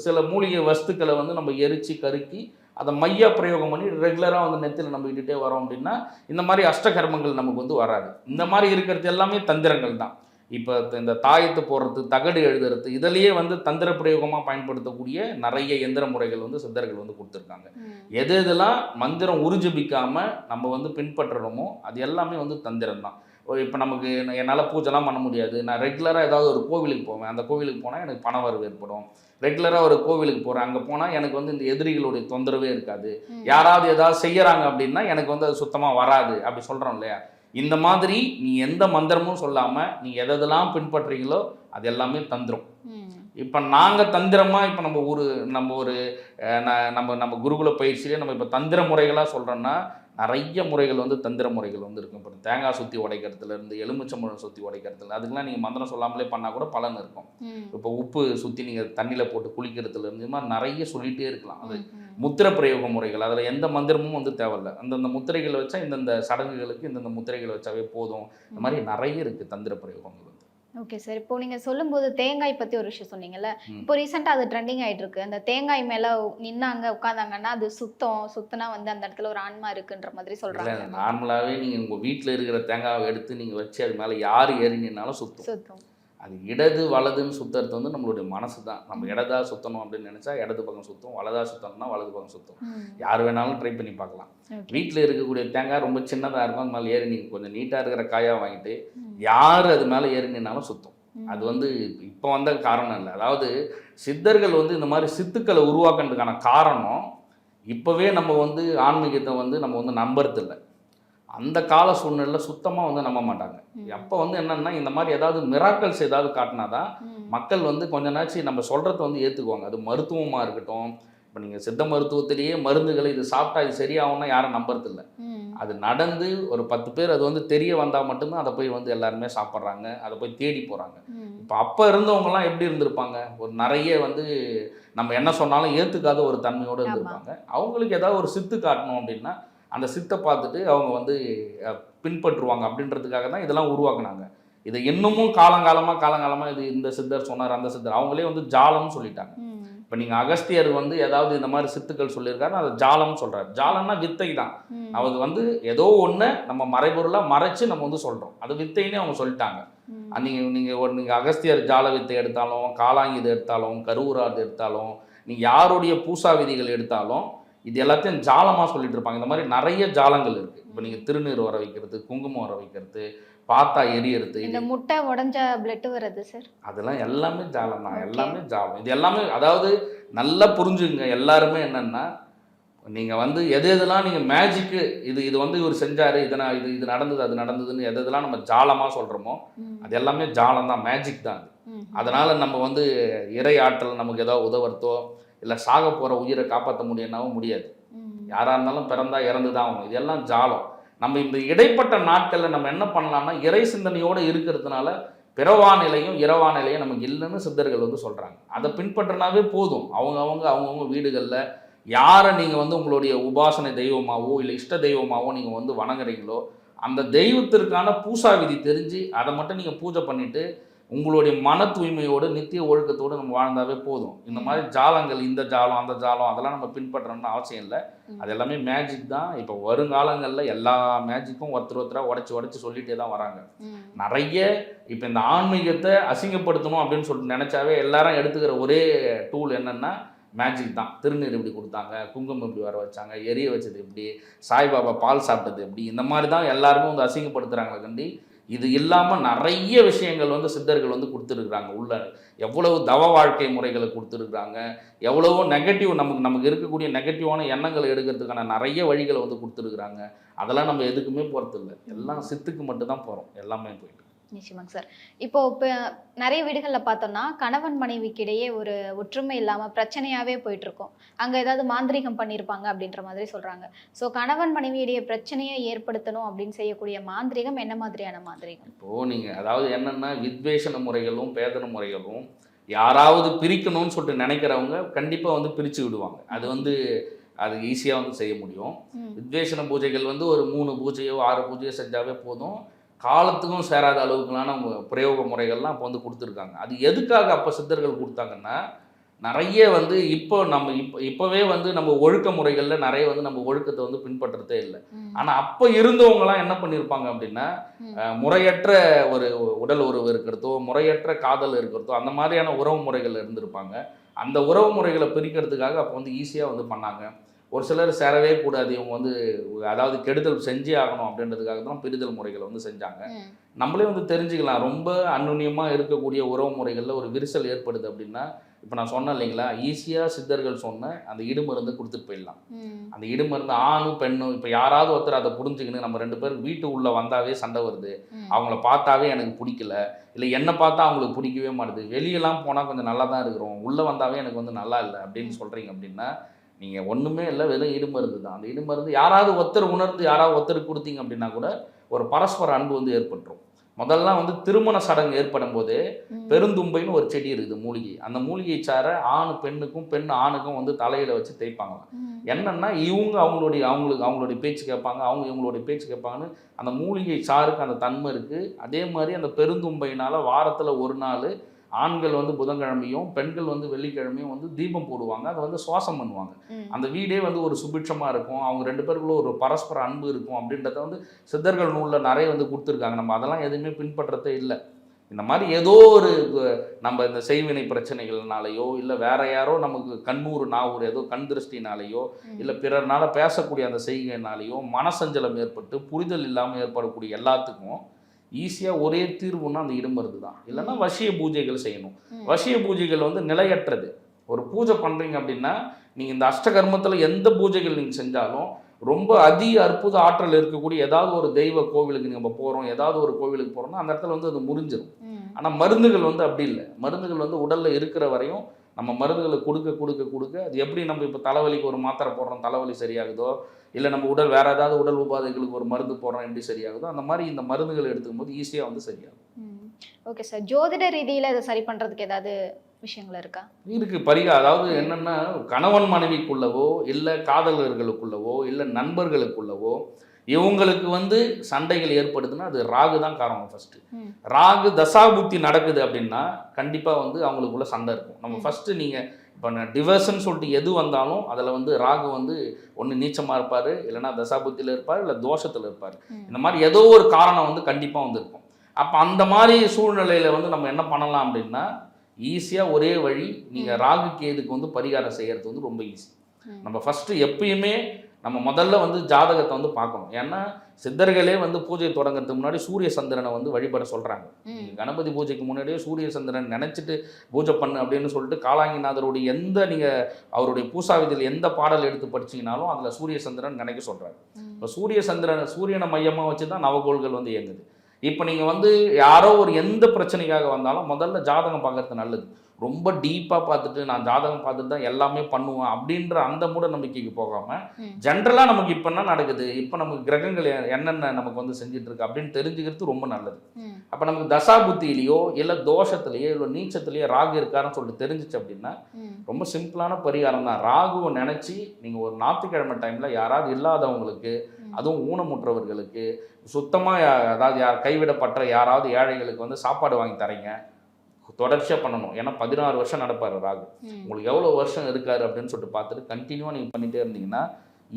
சில மூலிகை வஸ்துக்களை வந்து நம்ம எரித்து கருக்கி அதை மையா பிரயோகம் பண்ணி ரெகுலராக வந்து நெத்தியில் நம்ம இட்டுகிட்டே வரோம் அப்படின்னா இந்த மாதிரி அஷ்டகர்மங்கள் நமக்கு வந்து வராது. இந்த மாதிரி இருக்கிறது எல்லாமே தந்திரங்கள் தான். இப்போ இந்த தாயத்து போடுறது, தகடு எழுதுறது, இதிலேயே வந்து தந்திர பிரயோகமாக பயன்படுத்தக்கூடிய நிறைய எந்திர முறைகள் வந்து சித்தர்கள் வந்து கொடுத்துருக்காங்க. எதெல்லாம் மந்திரம் உருஜபிக்காமல் நம்ம வந்து பின்பற்றுறோமோ அது எல்லாமே வந்து தந்திரம் தான். இப்போ நமக்கு என்னால் பூஜைலாம் பண்ண முடியாது, நான் ரெகுலராக ஏதாவது ஒரு கோவிலுக்கு போவேன், அந்த கோவிலுக்கு போனால் எனக்கு பண வரவு ஏற்படும், ரெகுலராக ஒரு கோவிலுக்கு போகிறேன், அங்கே போனால் எனக்கு வந்து இந்த எதிரிகளுடைய தொந்தரவே இருக்காது, யாராவது ஏதாவது செய்யறாங்க அப்படின்னா எனக்கு வந்து அது சுத்தமாக வராது அப்படி சொல்கிறோம் இல்லையா. இந்த மாதிரி நீ எந்த மந்திரமும் சொல்லாமல் நீ எதெல்லாம் பின்பற்றுறீங்களோ அது எல்லாமே தந்திரம். இப்போ நாங்கள் தந்திரமாக இப்போ நம்ம குருகுல பயிற்சியிலே நம்ம இப்போ தந்திர முறைகளாக சொல்கிறோன்னா நிறைய முறைகள் வந்து தந்திர முறைகள் வந்து இருக்கும். இப்போ தேங்காய் சுற்றி உடைக்கிறதுலேருந்து எலுமிச்சம்பழம் சுற்றி உடைக்கிறதுல அதுக்கெலாம் நீங்கள் மந்திரம் சொல்லாமலே பண்ணால் கூட பலன் இருக்கும். இப்போ உப்பு சுற்றி நீங்கள் தண்ணியில் போட்டு குளிக்கிறதுலேருந்து இது மாதிரி நிறைய சொல்லிகிட்டே இருக்கலாம். அது முத்திரை பிரயோக முறைகள், அதில் எந்த மந்திரமும் வந்து தேவையில்லை, அந்தந்த முத்திரைகளை வச்சா இந்தந்த சடங்குகளுக்கு இந்தந்த முத்திரைகளை வச்சாவே போதும். இந்த மாதிரி நிறைய இருக்குது தந்திர பிரயோகங்கள். Okay sir. இப்போ நீங்கள் சொல்லும்போது தேங்காய் பற்றி ஒரு விஷயம் சொன்னீங்கல்ல, இப்போ ரீசெண்டாக அது ட்ரெண்டிங் ஆகிட்டு இருக்கு. அந்த தேங்காய் மேலே நின்னாங்க உட்காந்தாங்கன்னா அது சுத்தினா வந்து அந்த இடத்துல ஒரு ஆன்மா இருக்குன்ற மாதிரி சொல்கிறாங்க. நார்மலாகவே நீங்கள் உங்கள் வீட்டில் இருக்கிற தேங்காவை எடுத்து நீங்கள் வச்சு அது மேலே யார் ஏறினாலும் சுத்தும். அது இடது வலதுன்னு சுற்றுறது வந்து நம்மளுடைய மனசு தான். நம்ம இடதா சுற்றணும் அப்படின்னு நினச்சா இடது பக்கம் சுற்றும், வலதா சுற்றணும்னா வலது பக்கம் சுற்றும். யார் வேணாலும் ட்ரை பண்ணி பார்க்கலாம். வீட்டில் இருக்கக்கூடிய தேங்காய் ரொம்ப சின்னதாக இருக்கும், அது மேலே ஏறி நீங்கள் கொஞ்சம் நீட்டாக இருக்கிற காயாக வாங்கிட்டு யார் அது மேலே ஏறினாலும் சுற்றும். அது வந்து இப்போ வந்த காரணம் இல்லை. அதாவது சித்தர்கள் வந்து இந்த மாதிரி சித்துக்களை உருவாக்குறதுக்கான காரணம் இப்போவே நம்ம வந்து ஆன்மீகத்தை வந்து நம்ம வந்து நம்புறதில்லை. அந்த கால சூழ்நிலையில் சுத்தமாக வந்து நம்ப மாட்டாங்க. அப்போ வந்து என்னென்னா இந்த மாதிரி ஏதாவது மிராக்கல்ஸ் ஏதாவது காட்டினாதான் மக்கள் வந்து கொஞ்ச நாச்சு நம்ம சொல்கிறத வந்து ஏற்றுக்குவாங்க. அது மருத்துவமாக இருக்கட்டும். இப்போ நீங்கள் சித்த மருத்துவத்திலேயே மருந்துகளை இது சாப்பிட்டா இது சரியாகும்னா யாரும் நம்புறதில்ல. அது நடந்து ஒரு 10 பேர் அது வந்து தெரிய வந்தால் மட்டும்தான் அதை போய் வந்து எல்லாருமே சாப்பிட்றாங்க, அதை போய் தேடி போகிறாங்க. இப்போ அப்போ இருந்தவங்கலாம் எப்படி இருந்திருப்பாங்க? ஒரு நிறைய வந்து நம்ம என்ன சொன்னாலும் ஏற்றுக்காத ஒரு தன்மையோடு இருந்திருப்பாங்க. அவங்களுக்கு ஏதாவது ஒரு சித்து காட்டணும் அப்படின்னா அந்த சித்தை பார்த்துட்டு அவங்க வந்து பின்பற்றுவாங்க அப்படின்றதுக்காக தான் இதெல்லாம் உருவாக்குனாங்க. இதை இன்னமும் காலங்காலமாக இது இந்த சித்தர் சொன்னார், அந்த சித்தர் அவங்களே வந்து ஜாலம்னு சொல்லிட்டாங்க. இப்போ நீங்கள் அகஸ்தியர் வந்து ஏதாவது இந்த மாதிரி சித்துக்கள் சொல்லியிருக்காரு, அதை ஜாலம்னு சொல்கிறார். ஜாலம்னா வித்தை தான். அது வந்து ஏதோ ஒன்று நம்ம மறைபொருளாக மறைச்சு நம்ம வந்து சொல்கிறோம், அது வித்தைன்னே அவங்க சொல்லிட்டாங்க. நீங்கள் அகஸ்தியர் ஜால வித்தை எடுத்தாலும், காலாங்கி இது எடுத்தாலும், கருவூராது எடுத்தாலும், நீங்கள் யாருடைய பூசா விதிகள் எடுத்தாலும் இது எல்லாத்தையும் ஜாலமாக சொல்லிட்டு இருப்பாங்க. இந்த மாதிரி நிறைய ஜாலங்கள் இருக்குது. இப்போ நீங்கள் திருநீர் வர வைக்கிறது, குங்குமம் வர வைக்கிறது, பார்த்தா எரியறது, இந்த முட்டை உடஞ்ச பிளட் வருது சார், அதெல்லாம் எல்லாமே ஜாலம் தான். எல்லாமே ஜாலம். இது எல்லாமே அதாவது நல்லா புரிஞ்சுங்க. எல்லாருமே என்னென்னா நீங்கள் வந்து எதெல்லாம் நீங்கள் மேஜிக்கு இது வந்து இவர் செஞ்சார், இது நடந்தது அது நடந்ததுன்னு எதெல்லாம் நம்ம ஜாலமாக சொல்கிறோமோ அது எல்லாமே ஜாலம் தான், மேஜிக் தான். அதனால் நம்ம வந்து இறை ஆற்றல் நமக்கு ஏதாவது உதவுறதோ இல்லை சாக போகிற உயிரை காப்பாற்ற முடியும்னாவும் முடியாது. யாராக இருந்தாலும் பிறந்தா இறந்து தான் ஆகும். இதெல்லாம் ஜாலம். நம்ம இந்த இடைப்பட்ட நாட்களில் நம்ம என்ன பண்ணலாம்னா இறை சிந்தனையோடு இருக்கிறதுனால பிறவா நிலையும் இரவா நிலையும் நமக்கு இல்லைன்னு சித்தர்கள் வந்து சொல்கிறாங்க. அதை பின்பற்றினாவே போதும். அவங்கவுங்க வீடுகளில் யாரை நீங்கள் வந்து உங்களுடைய உபாசனை தெய்வமாகவோ இல்லை இஷ்ட தெய்வமாகவோ நீங்கள் வந்து வணங்குறீங்களோ அந்த தெய்வத்திற்கான பூசா விதி தெரிஞ்சு அதை மட்டும் நீங்கள் பூஜை பண்ணிவிட்டு உங்களுடைய மன தூய்மையோடு நித்திய ஒழுக்கத்தோடு நம்ம வாழ்ந்தாவே போதும். இந்த மாதிரி ஜாலங்கள், இந்த ஜாலம் அந்த ஜாலம் அதெல்லாம் நம்ம பின்பற்றணும்னு அவசியம் இல்லை. அது எல்லாமே மேஜிக் தான். இப்போ வருங்காலங்களில் எல்லா மேஜிக்கும் ஒருத்தராக உடச்சி சொல்லிகிட்டே தான் வராங்க. நிறைய இப்போ இந்த ஆன்மீகத்தை அசிங்கப்படுத்தணும் அப்படின்னு சொல்லிட்டு நினச்சாவே எல்லாரும் எடுத்துக்கிற ஒரே டூல் என்னென்னா மேஜிக் தான். திருநீர் இப்படி கொடுத்தாங்க, குங்குமம் இப்படி வர வச்சாங்க, எரிய வச்சது எப்படி, சாய்பாபா பால் சாப்பிட்டது எப்படி, இந்த மாதிரி தான் எல்லாருமே வந்து அசிங்கப்படுத்துகிறாங்களே கண்டி இது இல்லாமல் நிறைய விஷயங்கள் வந்து சித்தர்கள் வந்து கொடுத்துருக்குறாங்க. உள்ள எவ்வளவு தவ வாழ்க்கை முறைகளை கொடுத்துருக்குறாங்க, எவ்வளவோ நெகட்டிவ் நமக்கு இருக்கக்கூடிய நெகட்டிவான எண்ணங்களை எடுக்கிறதுக்கான நிறைய வழிகளை வந்து கொடுத்துருக்குறாங்க. அதெல்லாம் நம்ம எதுக்குமே போகிறதில்ல, எல்லாம் சித்துக்கு மட்டும்தான் போகிறோம். எல்லாமே போயிட்டு நிச்சயமாங்க சார். இப்போ நிறைய வீடுகளில் பார்த்தோம்னா கணவன் மனைவிக்கு இடையே ஒரு ஒற்றுமை இல்லாமல் பிரச்சனையாகவே போயிட்டு இருக்கும். அங்கே ஏதாவது மாந்திரீகம் பண்ணியிருப்பாங்க அப்படின்ற மாதிரி சொல்கிறாங்க. ஸோ கணவன் மனைவியிடையே பிரச்சனையை ஏற்படுத்தணும் அப்படின்னு செய்யக்கூடிய மாந்திரீகம் என்ன மாதிரியான மாந்திரீகம்? இப்போது நீங்கள் அதாவது என்னென்னா வித்வேஷன முறைகளும் பேதன முறைகளும் யாராவது பிரிக்கணும்னு சொல்லிட்டு நினைக்கிறவங்க கண்டிப்பாக வந்து பிரித்து விடுவாங்க. அது ஈஸியாக வந்து செய்ய முடியும். வித்வேஷன பூஜைகள் வந்து ஒரு 3 பூஜையோ 6 பூஜையோ செஞ்சாவே போதும். காலத்துக்கும் சேராத அளவுக்குலான பிரயோக முறைகள்லாம் அப்போ வந்து கொடுத்துருக்காங்க. அது எதுக்காக அப்போ சித்தர்கள் கொடுத்தாங்கன்னா நிறைய வந்து இப்போவே வந்து நம்ம ஒழுக்க முறைகளில் நிறைய வந்து நம்ம ஒழுக்கத்தை வந்து பின்பற்றதே இல்லை. ஆனால் அப்போ இருந்தவங்கலாம் என்ன பண்ணியிருப்பாங்க அப்படின்னா முறையற்ற ஒரு உடல் உறவு இருக்கிறதோ முறையற்ற காதல் இருக்கிறதோ அந்த மாதிரியான உறவு முறைகள் இருந்திருப்பாங்க. அந்த உறவு முறைகளை பிரிக்கிறதுக்காக அப்போ வந்து ஈஸியாக வந்து பண்ணாங்க. ஒரு சிலர் சேரவே கூடாது, இவங்க வந்து அதாவது கெடுதல் செஞ்சே ஆகணும் அப்படின்றதுக்காக தான் பிரிதல் முறைகளை வந்து செஞ்சாங்க. நம்மளே வந்து தெரிஞ்சுக்கலாம். ரொம்ப அந்நுண்ணியமாக இருக்கக்கூடிய உறவு முறைகளில் ஒரு விரிசல் ஏற்படுது அப்படின்னா இப்போ நான் சொன்னேன் இல்லைங்களா, ஈஸியாக சித்தர்கள் சொன்ன அந்த இடுமருந்து கொடுத்துட்டு போயிடலாம். அந்த இடுமருந்து ஆணும் பெண்ணும் இப்போ யாராவது ஒருத்தர் அதை புரிஞ்சுக்கின்னு நம்ம 2 பேர் வீட்டு உள்ளே வந்தாவே சண்டை வருது, அவங்கள பார்த்தாவே எனக்கு பிடிக்கல, இல்லை என்னை பார்த்தா அவங்களுக்கு பிடிக்கவே மாட்டுது, வெளியெல்லாம் போனால் கொஞ்சம் நல்லா தான் இருக்கிறோம், உள்ளே வந்தாவே எனக்கு வந்து நல்லா இல்லை அப்படின்னு சொல்கிறீங்க அப்படின்னா நீங்கள் ஒன்றுமே இல்லை, வெறும் இடுமருந்து தான். அந்த இடுமருந்து யாராவது ஒருத்தர் உணர்ந்து யாராவது ஒருத்தருக்கு கொடுத்தீங்க அப்படின்னா கூட ஒரு பரஸ்பர அன்பு வந்து ஏற்பட்டுரும். முதல்லாம் வந்து திருமண சடங்கு ஏற்படும் போதே பெருந்தும்பைன்னு ஒரு செடி இருக்குது, மூலிகை. அந்த மூலிகை சார ஆண் பெண்ணுக்கும் பெண் ஆணுக்கும் வந்து தலையில வச்சு தேய்ப்பாங்களாம். என்னன்னா இவங்க அவங்களுடைய பேச்சு கேட்பாங்க, அவங்க இவங்களுடைய பேச்சு கேட்பாங்கன்னு அந்த மூலிகை சாருக்கு அந்த தன்மை இருக்குது. அதே மாதிரி அந்த பெருந்தும்பையினால் வாரத்தில் ஒரு நாள் ஆண்கள் வந்து புதன்கிழமையும் பெண்கள் வந்து வெள்ளிக்கிழமையும் வந்து தீபம் போடுவாங்க. அதை வந்து சுவாசம் பண்ணுவாங்க. அந்த வீடே வந்து ஒரு சுபிட்சமாக இருக்கும். அவங்க 2 பேருக்குள்ள ஒரு பரஸ்பர அன்பு இருக்கும். அப்படின்றத வந்து சித்தர்கள் நூலில் நிறைய வந்து கொடுத்துருக்காங்க. நம்ம அதெல்லாம் எதுவுமே பின்பற்றதே இல்லை. இந்த மாதிரி ஏதோ ஒரு நம்ம இந்த செய்வினை பிரச்சனைகள்னாலேயோ இல்லை வேற யாரோ நமக்கு கண்ணூறு நாவூர் ஏதோ கண் திருஷ்டினாலேயோ இல்லை பிறர்னால பேசக்கூடிய அந்த செய்கைனாலேயோ மனசஞ்சலம் ஏற்பட்டு புரிதல் இல்லாமல் ஏற்படக்கூடிய எல்லாத்துக்கும் ஈஸியாக ஒரே தீர்வுன்னா அந்த இடுமருந்து தான். இல்லைன்னா வசிய பூஜைகள் செய்யணும். வசிய பூஜைகள் வந்து நிலையற்றது. ஒரு பூஜை பண்ணுறீங்க அப்படின்னா நீங்கள் இந்த அஷ்டகர்மத்தில் எந்த பூஜைகள் நீங்கள் செஞ்சாலும் ரொம்ப அற்புத ஆற்றல் இருக்கக்கூடிய ஏதாவது ஒரு தெய்வ கோவிலுக்கு நம்ம போகிறோம், ஏதாவது ஒரு கோவிலுக்கு போகிறோம்னா அந்த இடத்துல வந்து அது முறிஞ்சிடும். ஆனால் மருந்துகள் வந்து அப்படி இல்லை. மருந்துகள் வந்து உடலில் இருக்கிற வரையும் நம்ம மருந்துகளை கொடுக்க கொடுக்க கொடுக்க அது எப்படி நம்ம இப்போ தலைவலிக்கு ஒரு மாத்திரை போடுறோம் தலைவலி சரியாகுதோ, இல்லை நம்ம உடல் வேறு ஏதாவது உடல் உபாதைகளுக்கு ஒரு மருந்து போடுறோம் எப்படி சரியாகுதோ, அந்த மாதிரி இந்த மருந்துகள் எடுத்துக்கும் போது ஈஸியாக வந்து சரியாகும். ஓகே சார், ஜோதிட ரீதியில் இதை சரி பண்ணுறதுக்கு ஏதாவது விஷயங்கள் இருக்கா? இருக்குது அதாவது என்னென்னா, கணவன் மனைவிக்குள்ளவோ இல்லை காதலர்களுக்குள்ளவோ இல்லை நண்பர்களுக்குள்ளவோ இவங்களுக்கு வந்து சண்டைகள் ஏற்படுதுன்னா அது ராகு தான் காரணம். ஃபஸ்ட்டு ராகு தசாபுத்தி நடக்குது அப்படின்னா கண்டிப்பாக வந்து அவங்களுக்குள்ள சண்டை இருக்கும். நம்ம ஃபஸ்ட்டு நீங்கள் இப்போ டிவர்ஸ்ன்னு சொல்லிட்டு எது வந்தாலும் அதில் வந்து ராகு வந்து ஒன்று நீச்சமாக இருப்பார், இல்லைன்னா தசாபுத்தியில் இருப்பார், இல்லை தோஷத்தில் இருப்பார். இந்த மாதிரி ஏதோ ஒரு காரணம் வந்து கண்டிப்பாக வந்து இருக்கும். அப்போ அந்த மாதிரி சூழ்நிலையில் வந்து நம்ம என்ன பண்ணலாம் அப்படின்னா, ஈஸியாக ஒரே வழி, நீங்கள் ராகு கேதுக்கு வந்து பரிகாரம் செய்கிறது வந்து ரொம்ப ஈஸி. நம்ம ஃபஸ்ட்டு எப்பயுமே நம்ம முதல்ல வந்து ஜாதகத்தை வந்து பார்க்கணும். ஏன்னா சித்தர்களே வந்து பூஜை தொடங்கிறதுக்கு முன்னாடி சூரிய சந்திரனை வந்து வழிபட சொல்கிறாங்க. கணபதி பூஜைக்கு முன்னாடியே சூரிய சந்திரன் நினச்சிட்டு பூஜை பண்ணு அப்படின்னு சொல்லிட்டு காலாங்கிநாதருடைய நீங்கள் அவருடைய பூசாவிதியில் எந்த பாடல் எடுத்து படிச்சிங்கனாலும் அதில் சூரிய சந்திரன் நினைக்க சொல்கிறாங்க. இப்போ சூரியனை மையமாக வச்சு தான் நவகோள்கள் வந்து இயங்குது. இப்போ நீங்கள் வந்து யாரோ ஒரு எந்த பிரச்சனைக்காக வந்தாலும் முதல்ல ஜாதகம் பார்க்கறது நல்லது. ரொம்ப டீப்பாக பார்த்துட்டு நான் ஜாதகம் பார்த்துட்டு தான் எல்லாமே பண்ணுவேன் அப்படின்ற அந்த மூட நம்பிக்கைக்கு போகாமல் ஜென்ரலாக நமக்கு இப்போ என்ன நடக்குது, இப்போ நமக்கு கிரகங்கள் என்னென்ன நமக்கு வந்து செஞ்சுட்டு இருக்கு அப்படின்னு தெரிஞ்சுக்கிறது ரொம்ப நல்லது. அப்போ நமக்கு தசாபுத்தியிலையோ இல்லை தோஷத்துலையோ இல்லை நீச்சத்துலையோ ராகு இருக்காருன்னு சொல்லிட்டு தெரிஞ்சிச்சு அப்படின்னா ரொம்ப சிம்பிளான பரிகாரம் தான். ராகுவை நினச்சி நீங்கள் ஒரு ஞாயிற்றுக்கிழமை டைமில் யாராவது இல்லாதவங்களுக்கு, அதுவும் ஊனமுற்றவர்களுக்கு, சுத்தமாக அதாவது கைவிடப்பட்ட யாராவது ஏழைகளுக்கு வந்து சாப்பாடு வாங்கி தரீங்க, தொடர்ச்சியாக பண்ணணும். ஏன்னா 16 வருஷம் நடப்பார் ராகு. உங்களுக்கு எவ்வளோ வருஷம் இருக்காரு அப்படின்னு சொல்லிட்டு பார்த்துட்டு கண்டினியூவாக நீங்கள் பண்ணிகிட்டே இருந்தீங்கன்னா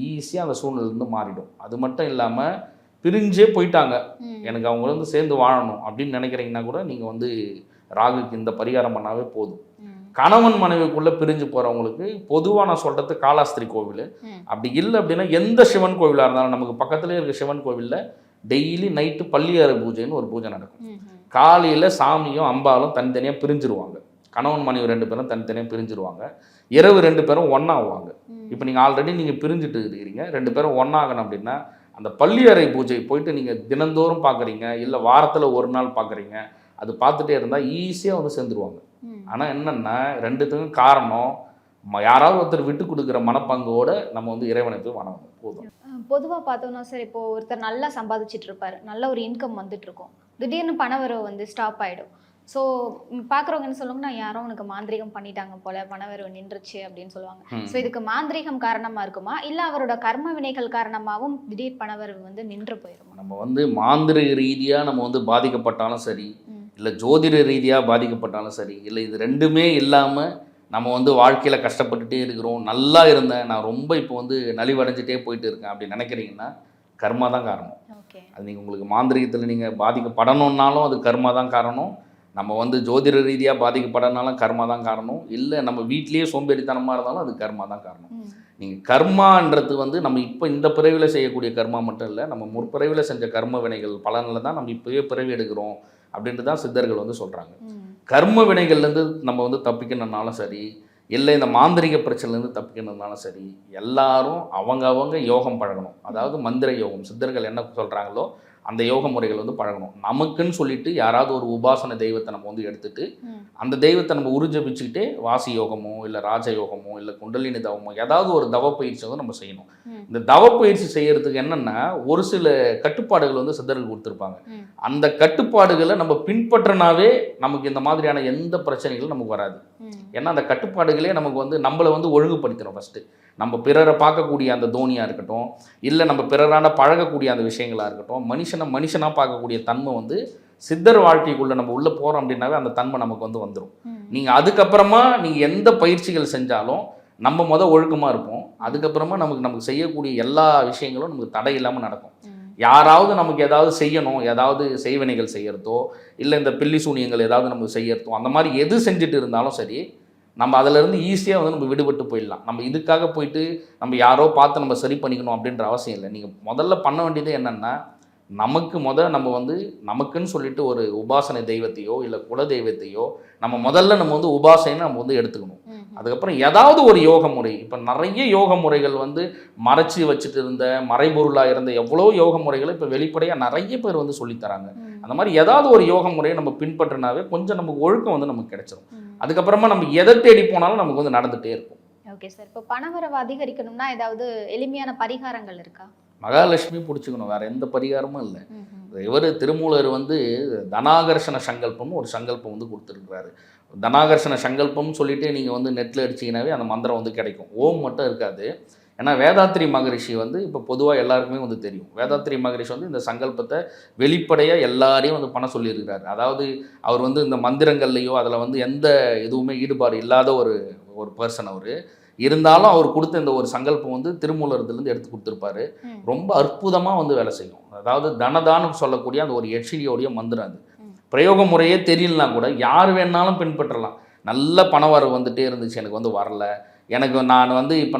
ஈஸியாக அந்த சூழ்நிலேருந்து மாறிடும். அது மட்டும் இல்லாமல் பிரிஞ்சே போயிட்டாங்க, எனக்கு அவங்க வந்து சேர்ந்து வாழணும் அப்படின்னு நினைக்கிறீங்கன்னா கூட நீங்கள் வந்து ராகுக்கு இந்த பரிகாரம் பண்ணாவே போதும். கணவன் மனைவிக்குள்ளே பிரிஞ்சு போகிறவங்களுக்கு பொதுவாக நான் சொல்கிறது காலாஸ்திரி கோவில், அப்படி இல்லை அப்படின்னா எந்த சிவன் கோவிலாக இருந்தாலும் நமக்கு பக்கத்துலேயே இருக்க சிவன் கோவிலில் டெய்லி நைட்டு பள்ளியாறு பூஜைன்னு ஒரு பூஜை நடக்கும். காலையில் சாமியும் அம்பாலும் தனித்தனியாக பிரிஞ்சிருவாங்க. கணவன் மனைவி 2 பேரும் தனித்தனியாக பிரிஞ்சிருவாங்க. இரவு 2 பேரும் ஒன்றாகுவாங்க. இப்போ நீங்கள் ஆல்ரெடி நீங்கள் பிரிஞ்சுட்டு இருக்கிறீங்க, 2 பேரும் ஒன்றாகணும் அப்படின்னா அந்த பள்ளியறை பூஜை போயிட்டு நீங்கள் தினந்தோறும் பார்க்குறீங்க, இல்லை வாரத்தில் ஒரு நாள் பார்க்குறீங்க, அது பார்த்துட்டே இருந்தால் ஈஸியாக வந்து சேர்ந்துருவாங்க. ஆனால் என்னென்னா 2த்துக்கும் காரணம் யாராவது ஒருத்தர் விட்டு கொடுக்குற மனப்பங்கோடு நம்ம வந்து இறைவனை போய் வணங்கணும் போதும். பொதுவாக பார்த்தோம்னா சார், இப்போ ஒருத்தர் நல்லா சம்பாதிச்சுட்டு இருப்பார், நல்ல ஒரு இன்கம் வந்துட்டு இருக்கும், திடீர்னு பணவரவு வந்து ஸ்டாப் ஆகிடும். ஸோ பார்க்குறவங்க என்ன சொல்லுவாங்கன்னா, யாரோ உனக்கு மாந்திரிகம் பண்ணிட்டாங்க போல, பணவரவு நின்றுச்சு அப்படின்னு சொல்லுவாங்க. ஸோ இதுக்கு மாந்திரிகம் காரணமாக இருக்குமா, இல்லை அவரோட கர்ம வினைகள் காரணமாகவும் திடீர் பணவரவு வந்து நின்று போயிடும்? நம்ம வந்து மாந்திரிக ரீதியாக நம்ம வந்து பாதிக்கப்பட்டாலும் சரி, இல்லை ஜோதிட ரீதியாக பாதிக்கப்பட்டாலும் சரி, இல்லை இது ரெண்டுமே இல்லாமல் நம்ம வந்து வாழ்க்கையில் கஷ்டப்பட்டுட்டே இருக்கிறோம், நல்லா இருந்தேன், நான் ரொம்ப இப்போ வந்து நலிவடைஞ்சிட்டே போயிட்டு இருக்கேன் அப்படி நினைக்கிறீங்கன்னா கர்மா தான் காரணம். அது நீங்கள் உங்களுக்கு மாந்திரிகத்தில் நீங்கள் பாதிக்கப்படணுன்னாலும் அது கர்மா தான் காரணம். நம்ம வந்து ஜோதிட ரீதியாக பாதிக்கப்படனாலும் கர்மா தான் காரணம். இல்லை நம்ம வீட்லேயே சோம்பேறித்தனமாக இருந்தாலும் அது கர்மா தான் காரணம். நீங்கள் கர்மான்றது வந்து நம்ம இப்போ இந்த பிறவியில் செய்யக்கூடிய கர்மா மட்டும் இல்லை, நம்ம முற்பிறவியில் செஞ்ச கர்ம வினைகள் பலனில் தான் நம்ம இப்போயே பிறவி எடுக்கிறோம் அப்படின்ட்டு தான் சித்தர்கள் வந்து சொல்கிறாங்க. கர்ம வினைகள்லேருந்து நம்ம வந்து தப்பிக்கணுன்னாலும் சரி, இல்லை இந்த மாந்திரிக பிரச்சனைலேருந்து தப்பிக்கணுன்னாலும் சரி, எல்லாரும் அவங்க யோகம் பழகணும். அதாவது மந்திர யோகம், சித்தர்கள் என்ன சொல்கிறாங்களோ அந்த யோக முறைகள் வந்து பழகணும். நமக்குன்னு சொல்லிட்டு யாராவது ஒரு உபாசன தெய்வத்தை நம்ம வந்து எடுத்துட்டு அந்த தெய்வத்தை நம்ம உருஜபிச்சுக்கிட்டே வாசி யோகமோ இல்லை ராஜ யோகமோ இல்லை குண்டலினி தவமோ ஏதாவது ஒரு தவ பயிற்சி வந்து நம்ம செய்யணும். இந்த தவ பயிற்சி செய்யறதுக்கு என்னென்னா ஒரு சில கட்டுப்பாடுகள் வந்து சித்தர்கள் கொடுத்துருப்பாங்க. அந்த கட்டுப்பாடுகளை நம்ம பின்பற்றினாவே நமக்கு இந்த மாதிரியான எந்த பிரச்சனைகளும் நமக்கு வராது. ஏன்னா அந்த கட்டுப்பாடுகளே நமக்கு வந்து நம்மளை வந்து ஒழுங்குபடுத்தணும். ஃபஸ்ட்டு நம்ம பிறரை பார்க்கக்கூடிய அந்த தோனியாக இருக்கட்டும், இல்லை நம்ம பிறரான பழகக்கூடிய அந்த விஷயங்களாக இருக்கட்டும், மனுஷனாக பார்க்கக்கூடிய தன்மை வந்து சித்தர் வாழ்க்கைக்குள்ளே நம்ம உள்ளே போகிறோம் அப்படின்னாவே அந்த தன்மை நமக்கு வந்து வந்துடும். நீங்கள் அதுக்கப்புறமா நீங்கள் எந்த பயிற்சிகள் செஞ்சாலும் நம்ம ஒழுக்கமாக இருப்போம். அதுக்கப்புறமா நமக்கு செய்யக்கூடிய எல்லா விஷயங்களும் நமக்கு தடை இல்லாமல் நடக்கும். யாராவது நமக்கு ஏதாவது செய்யணும், ஏதாவது செய்வினைகள் செய்யறதோ இல்லை இந்த பில்லி சூனியங்கள் ஏதாவது நமக்கு செய்யறதோ அந்த மாதிரி எது செஞ்சுட்டு இருந்தாலும் சரி, நம்ம அதிலேருந்து ஈஸியாக வந்து நம்ம விடுபட்டு போயிடலாம். நம்ம இதுக்காக போயிட்டு நம்ம யாரோ பார்த்து நம்ம சரி பண்ணிக்கணும் அப்படின்ற அவசியம் இல்லை. நீங்கள் முதல்ல பண்ண வேண்டியது என்னென்னா, நமக்கு நம்ம வந்து நமக்குன்னு சொல்லிட்டு ஒரு உபாசனை தெய்வத்தையோ இல்லை குல தெய்வத்தையோ நம்ம வந்து உபாசனை நம்ம வந்து எடுத்துக்கணும். அதுக்கப்புறம் ஏதாவது ஒரு யோக முறை, இப்போ நிறைய யோக முறைகள் வந்து மறைச்சி வச்சுட்டு இருந்த மறைபொருளாக இருந்த எவ்வளோ யோக முறைகளை இப்போ வெளிப்படையாக நிறைய பேர் வந்து சொல்லித்தராங்க. அந்த மாதிரி ஏதாவது ஒரு யோக முறையை நம்ம பின்பற்றினாவே கொஞ்சம் நமக்கு ஒழுக்கம் வந்து நமக்கு கிடைச்சிடும். அதுக்கப்புறமா நம்ம எதை தேடி போனாலும் நமக்கு வந்து நடந்துகிட்டே இருக்கும். ஓகே சார், இப்போ பணவரவு அதிகரிக்கணும்னா ஏதாவது எளிமையான பரிகாரங்கள் இருக்கா? மகாலட்சுமி பிடிச்சிக்கணும், வேற எந்த பரிகாரமும் இல்லை. இவர் திருமூலர் வந்து தனாகர்ஷண சங்கல்பம்னு ஒரு சங்கல்பம் வந்து கொடுத்துருக்கிறாரு. தனாகர்ஷண சங்கல்பம்னு சொல்லிட்டு நீங்கள் வந்து நெட்டில் அடிச்சிங்கனாவே அந்த மந்திரம் வந்து கிடைக்கும். ஓம் மட்டும் இருக்காது. ஏன்னா வேதாத்ரி மகரிஷி வந்து இப்போ பொதுவாக எல்லாருக்குமே வந்து தெரியும். வேதாத்ரி மகரிஷி வந்து இந்த சங்கல்பத்தை வெளிப்படையாக எல்லாரையும் வந்து பண்ண சொல்லியிருக்கிறார். அதாவது அவர் வந்து இந்த மந்திரங்கள்லையோ அதில் வந்து எந்த எதுவுமே ஈடுபாடு இல்லாத ஒரு பர்சன் அவர். இருந்தாலும் அவர் கொடுத்த இந்த ஒரு சங்கல்பம் வந்து திருமூலர்லேருந்து எடுத்து கொடுத்துருப்பாரு. ரொம்ப அற்புதமாக வந்து வேலை செய்யும். அதாவது தனதான்னு சொல்லக்கூடிய அந்த ஒரு யட்சினியோடைய மந்திரம் அது. பிரயோக முறையே தெரியலனா கூட யார் வேணாலும் பின்பற்றலாம். நல்ல பணவரவு வந்துகிட்டே இருந்துச்சு, எனக்கு வந்து வரல, எனக்கு நான் வந்து இப்போ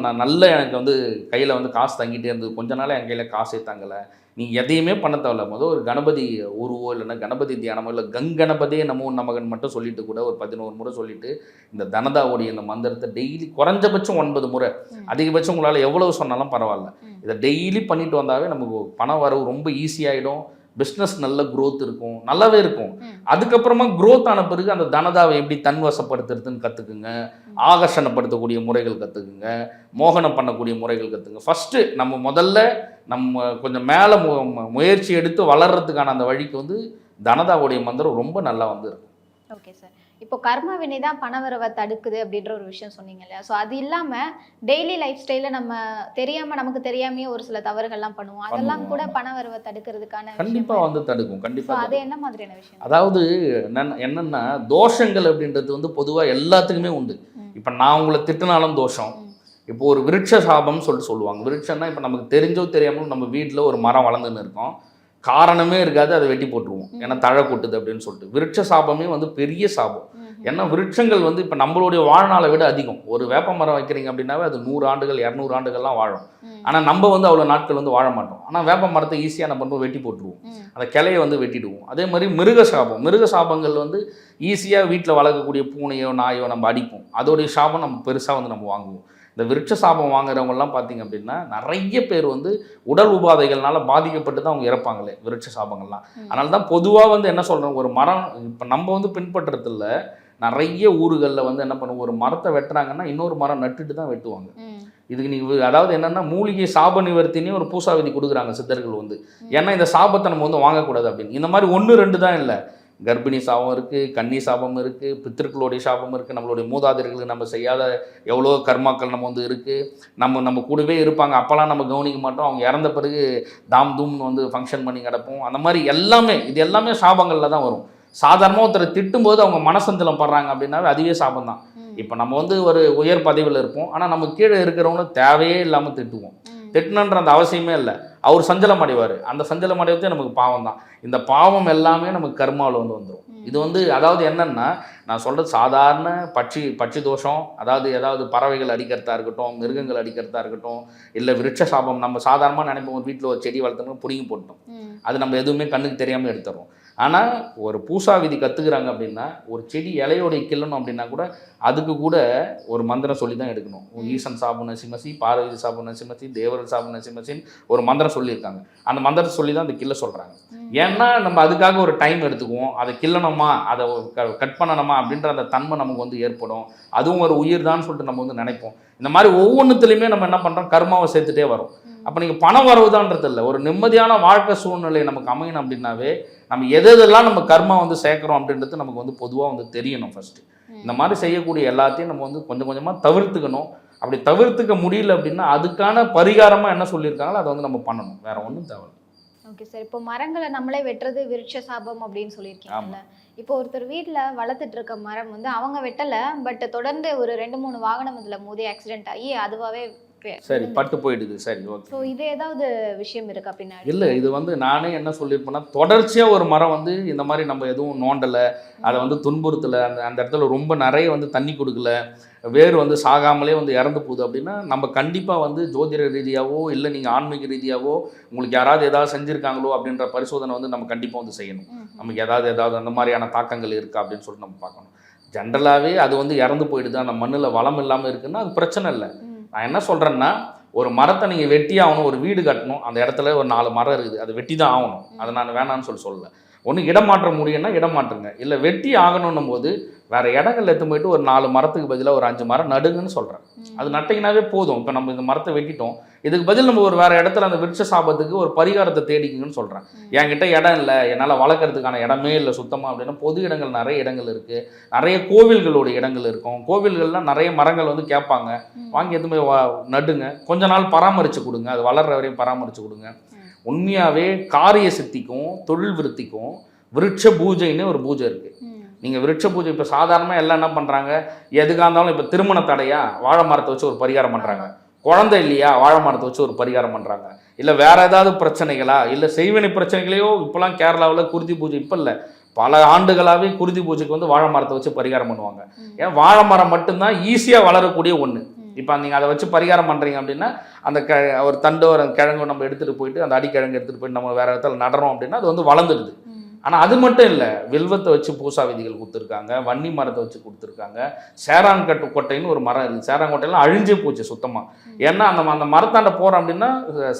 எனக்கு வந்து கையில் வந்து காசு தங்கிட்டே இருந்தது, கொஞ்ச நாள் என் கையில் காசே தங்கலை, நீங்கள் எதையுமே பண்ண தேவையில்ல, முதல் ஒரு கணபதி உருவோ இல்லைன்னா கணபதி தியானமோ இல்லை கங்கணபதியே நமோ நமகன் மட்டும் சொல்லிட்டு கூட ஒரு 11 முறை சொல்லிட்டு இந்த தனதாவுடைய இந்த மந்திரத்தை டெய்லி குறைஞ்சபட்சம் 9 முறை, அதிகபட்சம் உங்களால் எவ்வளவு சொன்னாலும் பரவாயில்ல, இதை டெய்லி பண்ணிட்டு வந்தாவே நமக்கு பண வரவு ரொம்ப ஈஸியாகிடும். பிஸ்னஸ் நல்ல க்ரோத் இருக்கும், நல்லாவே இருக்கும். அதுக்கப்புறமா க்ரோத் ஆன பிறகு அந்த தனதாவை எப்படி தன்வசப்படுத்துறதுன்னு கற்றுக்குங்க, ஆகர்ஷணப்படுத்தக்கூடிய முறைகள் கற்றுக்குங்க, மோகனம் பண்ணக்கூடிய முறைகள் கற்றுக்குங்க. ஃபஸ்ட்டு நம்ம முதல்ல கொஞ்சம் மேலே முயற்சி எடுத்து வளர்கிறதுக்கான அந்த வழிக்கு வந்து தனதாவுடைய மந்திரம் ரொம்ப நல்லா வந்து இருக்கும். ஓகே சார், இப்போ கர்ம வினை தான் பணவரவை தடுக்குது அப்படின்ற ஒரு விஷயம் சொன்னீங்க இல்லையா? ஸோ அது இல்லாமல் டெய்லி லைஃப் ஸ்டைலில் நம்ம நமக்கு தெரியாமையே ஒரு சில தவறுகள்லாம் பண்ணுவோம், அதெல்லாம் கூட பணவரவை தடுக்கிறதுக்கான கண்டிப்பாக வந்து தடுக்கும். கண்டிப்பாக அது என்ன மாதிரியான விஷயம்? அதாவது என்னென்னா தோஷங்கள் அப்படின்றது வந்து பொதுவாக எல்லாத்துக்குமே உண்டு. இப்போ நான் உங்களை திட்டினாலும் தோஷம். இப்போ ஒரு விருட்ச சாபம்னு சொல்லுவாங்க. விருட்சம்னா இப்போ நமக்கு தெரிஞ்சோ தெரியாமல் நம்ம வீட்டில் ஒரு மரம் வளர்ந்துன்னு இருக்கோம், காரணமே இருக்காது, அதை வெட்டி போட்டுருவோம், ஏன்னா தழை கொட்டுது அப்படின்னு சொல்லிட்டு. விருட்ச சாபமே வந்து பெரிய சாபம். ஏன்னா விருட்சங்கள் வந்து இப்போ நம்மளுடைய வாழ்நாளை விட அதிகம். ஒரு வேப்ப மரம் வைக்கிறீங்க அப்படின்னாவே அது 100 ஆண்டுகள் 200 ஆண்டுகள்லாம் வாழும். ஆனால் நம்ம வந்து அவ்வளோ நாட்கள் வந்து வாழ மாட்டோம். ஆனால் வேப்ப மரத்தை ஈஸியாக நம்ம பண்ணுவோம், வெட்டி போட்டுருவோம், அந்த கிளையை வந்து வெட்டிடுவோம். அதே மாதிரி மிருக சாபங்கள் வந்து ஈஸியாக வீட்டில் வளர்க்கக்கூடிய பூனையோ நாயோ நம்ம அடிப்போம், அதோடைய சாபம் நம்ம பெருசாக வந்து நம்ம வாங்குவோம். இந்த விருட்ச சாபம் வாங்குறவங்கலாம் பார்த்திங்க அப்படின்னா நிறைய பேர் வந்து உடல் உபாதைகள்னால பாதிக்கப்பட்டு தான் அவங்க இறப்பாங்களே விருட்ச சாபங்கள்லாம். அதனால தான் பொதுவாக வந்து என்ன சொல்கிறோம், ஒரு மரம் இப்போ நம்ம வந்து பின்பற்றுறதில்ல, நிறைய ஊர்களில் வந்து என்ன பண்ணுவோம், ஒரு மரத்தை வெட்டுறாங்கன்னா இன்னொரு மரம் நட்டுட்டு தான் வெட்டுவாங்க. இதுக்கு நீங்கள் அதாவது என்னென்னா மூலிகை சாப நிவர்த்தினே ஒரு பூசா விதி கொடுக்குறாங்க சித்தர்கள் வந்து. ஏன்னா இந்த சாபத்தை நம்ம வந்து வாங்கக்கூடாது அப்படின்னு. இந்த மாதிரி 1 2 தான் இல்லை, கர்ப்பிணி சாபம் இருக்குது, கன்னி சாபம் இருக்குது, பித்திருக்களுடைய சாபம் இருக்குது, நம்மளுடைய மூதாதையர்களுக்கு நம்ம செய்யாத எவ்வளோ கர்மாக்கள் நம்ம வந்து இருக்குது. நம்ம கூடவே இருப்பாங்க, அப்போல்லாம் நம்ம கவனிக்க மாட்டோம், அவங்க இறந்த பிறகு தாம் தூம்னு வந்து ஃபங்க்ஷன் பண்ணி கிடப்போம். அந்த மாதிரி எல்லாமே இது எல்லாமே சாபங்களில் தான் வரும். சாதாரணமாக ஒருத்தரை திட்டும்போது அவங்க மனசஞ்சலம் படுறாங்க அப்படின்னாவே அதுவே சாபம் தான். இப்போ நம்ம வந்து ஒரு உயர் பதவியில் இருப்போம், ஆனால் நம்ம கீழே இருக்கிறவங்கள தேவையே இல்லாமல் திட்டுவோம். திட்டணுன்ற அந்த அவசியமே இல்லை, அவர் சஞ்சலம் அடைவார், அந்த சஞ்சலம் அடைவதே நமக்கு பாவம் தான். இந்த பாவம் எல்லாமே நமக்கு கர்மாவில் வந்து வந்துடும். இது வந்து அதாவது என்னென்னா நான் சொல்கிறது சாதாரண பட்சி தோஷம், அதாவது ஏதாவது பறவைகள் அடிக்கிறதா இருக்கட்டும், மிருகங்கள் அடிக்கிறதா இருக்கட்டும், இல்லை விருட்ச சாபம். நம்ம சாதாரணமாக நினைப்போம் ஒரு வீட்டில் ஒரு செடி வளர்த்தணும் பிடிங்கி போட்டோம், அது நம்ம எதுவுமே கண்ணுக்கு தெரியாமல் எடுத்துறோம். ஆனால் ஒரு பூசா விதி கற்றுக்குறாங்க அப்படின்னா ஒரு செடி இலையோடைய கிள்ளணும் அப்படின்னா கூட அதுக்கு கூட ஒரு மந்திரம் சொல்லி தான் எடுக்கணும். ஈசன் சாபு நசிமசி, பார்வதி சாபு நசிமசி, தேவரன் சாபு நசிமசின்னு ஒரு மந்திரம் சொல்லியிருக்காங்க. அந்த மந்திரத்தை சொல்லி தான் அந்த கிள்ள சொல்கிறாங்க. ஏன்னா நம்ம அதுக்காக ஒரு டைம் எடுத்துக்குவோம், அதை கிள்ளணுமா, அதை கட் பண்ணணுமா அப்படின்ற அந்த தன்மை நமக்கு வந்து ஏற்படும். அதுவும் ஒரு உயிர் தான் சொல்லிட்டு நம்ம வந்து நினைப்போம். இந்த மாதிரி ஒவ்வொன்றுத்துலையுமே நம்ம என்ன பண்ணுறோம், கர்மாவை சேர்த்துட்டே வரும். அப்போ நீங்கள் பணம் வரவுதான்றது இல்லை, ஒரு நிம்மதியான வாழ்க்கை சூழ்நிலை நமக்கு அமையணும் அப்படின்னாவே நம்ம எதெல்லாம் நம்ம கர்மா வந்து சேர்க்குறோம் அப்படின்றது நமக்கு வந்து பொதுவாக வந்து தெரியணும். ஃபஸ்ட்டு இந்த மாதிரி செய்யக்கூடிய எல்லாத்தையும் நம்ம வந்து கொஞ்சம் கொஞ்சமாக தவிர்த்துக்கணும். அப்படி தவிர்த்துக்க முடியல அப்படின்னா அதுக்கான பரிகாரமாக என்ன சொல்லியிருக்காங்களோ அதை வந்து நம்ம பண்ணணும், வேற ஒன்றும் தேவை. ஓகே சார், இப்போ மரங்களை நம்மளே வெட்டுறது விருட்ச சாபம் அப்படின்னு சொல்லியிருக்கீங்கல்ல, இப்போ ஒருத்தர் வீட்டில் வளர்த்துட்டு இருக்க மரம் வந்து அவங்க வெட்டலை, பட் தொடர்ந்து ஒரு 2-3 வாகனம் இதில் மோதி ஆக்சிடென்ட் ஆகி அதுவாகவே சரி பட்டு போயிடுது. சரி, ஓகே. ஸோ இது ஏதாவது விஷயம் இருக்கா பின்னாடி? இல்லை, இது வந்து நானே என்ன சொல்லியிருப்பேன்னா தொடர்ச்சியாக ஒரு மரம் வந்து இந்த மாதிரி நம்ம எதுவும் நோண்டலை, அதை வந்து துன்புறுத்தலை, அந்த இடத்துல ரொம்ப நிறைய வந்து தண்ணி கொடுக்கல, வேர் வந்து சாகாமலே வந்து இறந்து போகுது அப்படின்னா நம்ம கண்டிப்பாக வந்து ஜோதிட ரீதியாகவோ இல்லை நீங்கள் ஆன்மீக ரீதியாகவோ உங்களுக்கு யாராவது ஏதாவது செஞ்சுருக்காங்களோ அப்படின்ற பரிசோதனை வந்து நம்ம கண்டிப்பாக வந்து செய்யணும். நமக்கு ஏதாவது அந்த மாதிரியான தாக்கங்கள் இருக்கா அப்படின்னு சொல்லிட்டு நம்ம பார்க்கணும். ஜென்ரலாகவே அது வந்து இறந்து போயிடுது, அந்த மண்ணில் வளம் இல்லாமல் இருக்குன்னா அது பிரச்சனை இல்லை. நான் என்ன சொல்கிறேன்னா, ஒரு மரத்தை நீங்கள் வெட்டி ஆகணும், ஒரு வீடு கட்டணும், அந்த இடத்துல ஒரு 4 மரம் இருக்குது, அது வெட்டி தான் ஆகணும். அதை நான் வேணான்னு சொல்லலை. ஒன்று இடம் மாற்ற முடியும்னா இடம் மாற்றுங்க, இல்லை வெட்டி ஆகணுன்னும் போது வேறு இடங்கள் எடுத்து போயிட்டு ஒரு 4 மரத்துக்கு பதிலாக ஒரு 5 மரம் நடுங்கன்னு சொல்கிறேன். அது நட்டிங்கனாவே போதும். இப்போ நம்ம இந்த மரத்தை வெட்டிட்டோம், இதுக்கு பதில் நம்ம ஒரு வேறு இடத்துல அந்த விருட்ச சாபத்துக்கு ஒரு பரிகாரத்தை தேடிக்குங்கன்னு சொல்கிறேன். என்கிட்ட இடம் இல்லை, என்னால் வளர்க்குறதுக்கான இடமே இல்லை சுத்தமாக அப்படின்னா, பொது இடங்கள் நிறைய இடங்கள் இருக்குது, நிறைய கோவில்களுடைய இடங்கள் இருக்கும். கோவில்கள்லாம் நிறைய மரங்கள் வந்து கேட்பாங்க, வாங்கி எதுவுமே நடுங்க, கொஞ்ச நாள் பராமரித்து கொடுங்க, அது வளர்கிற வரையும் பராமரித்து கொடுங்க. உண்மையாகவே காரிய சித்திக்கும் தொழில் விருத்திக்கும் விருட்ச பூஜைன்னு ஒரு பூஜை இருக்குது. நீங்கள் விருட்ச பூஜை இப்போ சாதாரணமாக எல்லாம் என்ன பண்ணுறாங்க, எதுக்காக இருந்தாலும் இப்போ திருமண தடையா வாழை மரத்தை வச்சு ஒரு பரிகாரம் பண்ணுறாங்க, குழந்தை இல்லையா வாழை மரத்தை வச்சு ஒரு பரிகாரம் பண்ணுறாங்க, இல்லை வேறு ஏதாவது பிரச்சனைகளா, இல்லை செய்வினை பிரச்சனைகளையோ. இப்போலாம் கேரளாவில் குருதி பூஜை, இப்போ இல்லை பல ஆண்டுகளாகவே குருதி பூஜைக்கு வந்து வாழை மரத்தை வச்சு பரிகாரம் பண்ணுவாங்க. ஏன் வாழை மரம் மட்டும்தான் ஈஸியாக வளரக்கூடிய ஒன்று. இப்போ நீங்கள் அதை வச்சு பரிகாரம் பண்ணுறீங்க அப்படின்னா, அந்த ஒரு தண்டு ஒரு கிழங்கு நம்ம எடுத்துகிட்டு போயிட்டு அந்த அடிக்கிழங்கு எடுத்துகிட்டு போயிட்டு நம்ம வேறு இடத்துல நடுறோம் அப்படின்னா அது வந்து வளர்ந்துடுது. ஆனால் அது மட்டும் இல்லை, வில்வத்தை வச்சு பூசா விதிகள் கொடுத்துருக்காங்க, வன்னி மரத்தை வச்சு கொடுத்துருக்காங்க, சேராங்கட்டு கொட்டைன்னு ஒரு மரம் இருக்குது. சேராங்கொட்டையெல்லாம் அழிஞ்சே போச்சு சுத்தமாக. ஏன்னா அந்த மரத்தாண்ட போகிறோம் அப்படின்னா